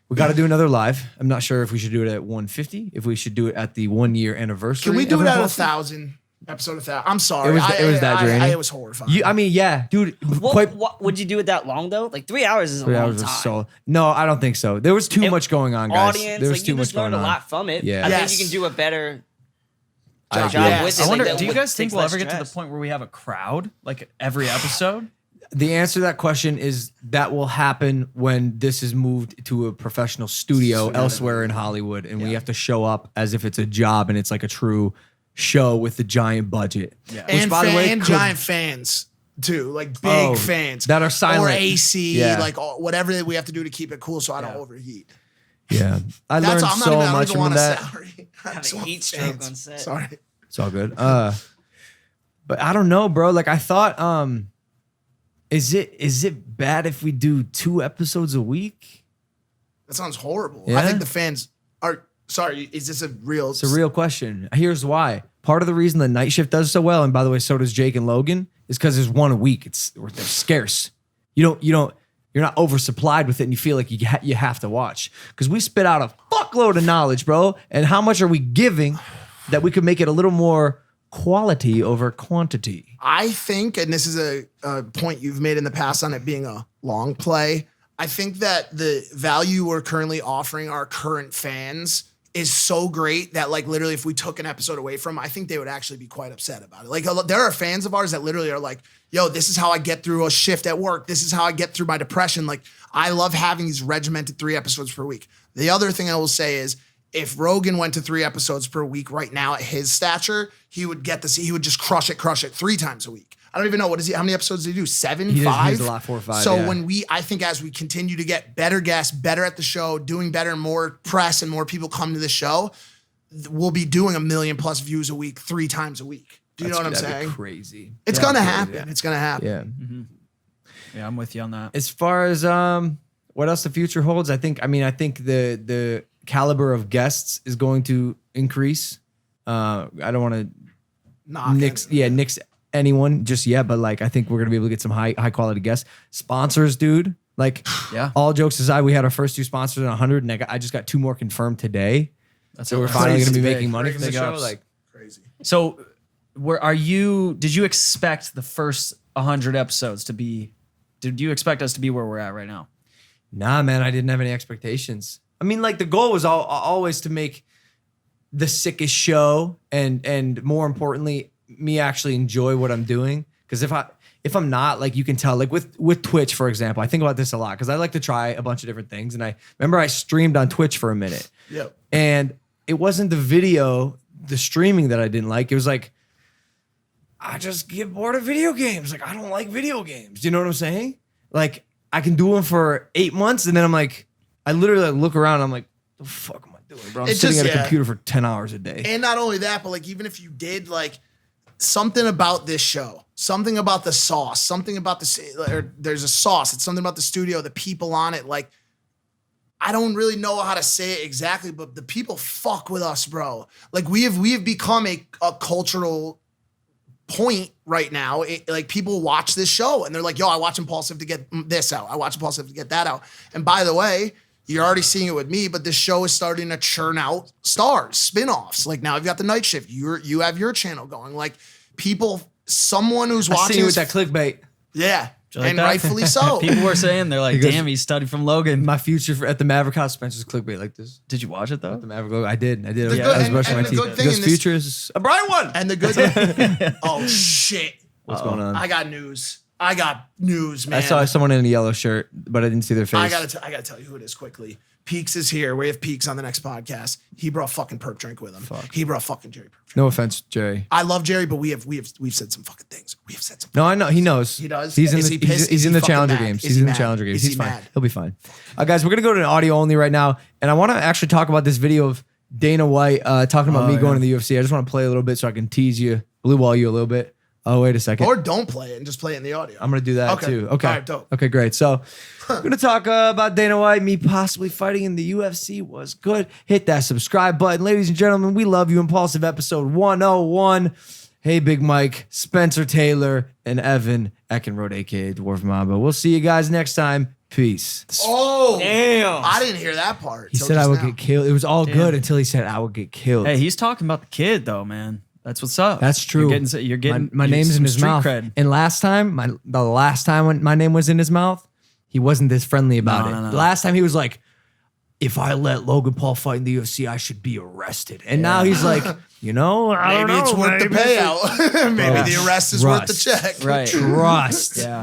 S1: We got to do another live. I'm not sure if we should do it at 150, if we should do it at the 1 year anniversary.
S2: Can we do
S1: of
S2: it at
S1: Impulsive?
S2: 1,000? Episode 1,000. I'm sorry.
S1: It was that draining.
S2: It was horrifying.
S1: I mean, yeah, dude.
S4: What would you do it that long though? Like 3 hours is a
S1: 3
S4: long
S1: hours
S4: time.
S1: was so. No, I don't think so. There was too much going on, guys.
S4: Audience,
S1: There was
S4: like
S1: too
S4: you
S1: much
S4: just learned
S1: going
S4: a
S1: on.
S4: lot from it.
S1: Yeah.
S4: I
S2: Yes.
S4: think you can do a better
S1: I
S4: job
S1: agree.
S4: with it.
S5: I wonder,
S4: like,
S5: do you guys think
S4: takes
S5: we'll
S4: less
S5: ever get to the
S4: stress.
S5: point where we have a crowd like every episode?
S1: The answer to that question is that will happen when this is moved to a professional studio elsewhere in Hollywood, and we have to show up as if it's a job and it's like a true show with the giant budget.
S5: Yeah.
S1: Which,
S2: and
S1: by the way, could-
S2: giant fans too, like big fans
S1: that are silent.
S2: or AC,
S1: Yeah.
S2: like whatever we have to do to keep it cool, so I don't overheat.
S1: Yeah, I
S2: That's
S1: learned
S2: I'm not
S1: so
S2: even, I don't
S1: much
S2: even
S1: from
S2: want
S1: that.
S2: a salary. I
S4: Have
S2: just
S4: a
S2: want
S4: heat stroke
S2: fans.
S4: on set.
S2: Sorry.
S1: It's all good. But I don't know, bro. Like I thought, is it bad if we do 2 episodes a week?
S2: That sounds horrible.
S1: Yeah?
S2: I think the fans are sorry. Is this a real?
S1: It's a real question. Here's why. Part of the reason the night shift does so well, and by the way, so does Jake and Logan, is because there's one a week. They're scarce. You're not oversupplied with it, and you feel like you have to watch. Because we spit out a fuckload of knowledge, bro. And how much are we giving that we could make it a little more quality over quantity.
S2: I think, and this is a point you've made in the past on it being a long play, I think that the value we're currently offering our current fans is so great that like literally if we took an episode away from them, I think they would actually be quite upset about it. Like there are fans of ours that literally are like, yo, this is how I get through a shift at work. This is how I get through my depression. Like I love having these regimented 3 episodes per week. The other thing I will say is if Rogan went to 3 episodes per week right now at his stature, he would just crush it 3 times a week. I don't even know, how many episodes did he do? 7, 5?
S1: He does a lot, 4 or 5.
S2: So I think as we continue to get better guests, better at the show, doing better, more press and more people come to the show, we'll be doing 1 million+ views a week, 3 times a week. Do you know what I'm saying?
S1: Crazy.
S2: It's going to happen.
S1: Yeah.
S2: It's going to happen.
S1: Yeah.
S5: Yeah, I'm with you on that.
S1: As far as what else the future holds, I think the caliber of guests is going to increase. I don't want to nix anyone just yet, but like I think we're gonna be able to get some high quality guests. Sponsors, dude. Like,
S5: yeah.
S1: All jokes aside, we had our first 2 sponsors in 100, and I just got 2 more confirmed today. So we're finally gonna be making money from the show. Like
S2: crazy.
S5: So, did you expect the first 100 episodes to be? Did you expect us to be where we're at right now?
S1: Nah, man, I didn't have any expectations. I mean, like the goal was always to make the sickest show, and more importantly, me actually enjoy what I'm doing. Because if I'm not, like you can tell, like with Twitch, for example, I think about this a lot because I like to try a bunch of different things. And I remember I streamed on Twitch for a minute.
S2: Yep.
S1: And it wasn't the streaming that I didn't like. It was like, I just get bored of video games. Like, I don't like video games. Do you know what I'm saying? Like, I can do them for 8 months, and then I'm like, I literally look around and I'm like, the fuck am I doing, bro? I'm sitting at a computer for 10 hours a day.
S2: And not only that, but like even if you did like something about this show, something about the sauce, something about there's a sauce. It's something about the studio, the people on it. Like, I don't really know how to say it exactly, but the people fuck with us, bro. Like we have become a cultural point right now. Like people watch this show and they're like, yo, I watch Impaulsive to get this out. I watch Impaulsive to get that out. And by the way, you're already seeing it with me, but this show is starting to churn out stars, spin-offs. Like now you've got the night shift. You have your channel going. Like someone who's watching.
S1: I see you with that clickbait.
S2: Yeah.
S5: Like
S2: And
S5: that?
S2: rightfully so.
S5: People were saying, they're like,
S1: He goes,
S5: damn, he studied from Logan.
S1: My future at the Maverick House Spencer's clickbait like this.
S5: Did you watch it though?
S1: At the Maverick Logo. I did.
S2: The
S1: I
S2: good-
S1: was brushing
S2: and
S1: my
S2: the
S1: teeth.
S2: good thing
S1: Because
S2: in this-
S1: future is a bright one.
S2: And the good oh shit.
S1: What's going on?
S2: I got news, man.
S1: I saw someone in a yellow shirt, but I didn't see their face.
S2: I gotta tell you who it is quickly. Peaks is here. We have Peaks on the next podcast. He brought fucking perp drink with him. He brought fucking Jerry perp drink.
S1: No offense, Jerry.
S2: I love Jerry, but we've said some fucking things. We have said some.
S1: No, I know. He knows.
S2: He does?
S1: He's in
S2: Is
S1: the,
S2: he pissed?
S1: he's
S2: Is
S1: in
S2: he
S1: the
S2: fucking
S1: Challenger
S2: mad?
S1: games.
S2: Is
S1: He's
S2: he
S1: in the
S2: mad?
S1: Challenger games.
S2: Is
S1: He's
S2: he
S1: fine.
S2: mad?
S1: He'll be fine. Guys, we're going to go to an audio only right now. And I want to actually talk about this video of Dana White talking about me going to the UFC. I just want to play a little bit so I can tease you, blue ball you a little bit. Oh, wait a second.
S2: Or don't play it and just play it in the audio.
S1: I'm going to do that
S2: Okay.
S1: too. Okay.
S2: All right, dope.
S1: Okay, great. So we're going to talk about Dana White, me possibly fighting in the UFC was good. Hit that subscribe button. Ladies and gentlemen, we love you. Impaulsive episode 101. Hey, Big Mike, Spencer Taylor, and Evan Eckenrode, a.k.a. Dwarf Mamba. We'll see you guys next time. Peace.
S2: Oh,
S4: Damn.
S2: I didn't hear that part.
S1: He said I would get killed. It was all good until he said I would get killed.
S5: Hey, he's talking about the kid though, man. That's what's up.
S1: That's true.
S5: You're getting
S1: my name's in his
S5: street
S1: mouth.
S5: cred.
S1: And the last time when my name was in his mouth, he wasn't this friendly about it.
S5: no.
S1: The last time he was like, if I let Logan Paul fight in the UFC, I should be arrested. And now he's like, I don't
S2: Maybe
S1: know.
S2: it's worth the payout. Maybe the arrest is worth the check.
S5: Right.
S1: Trust.
S5: Yeah.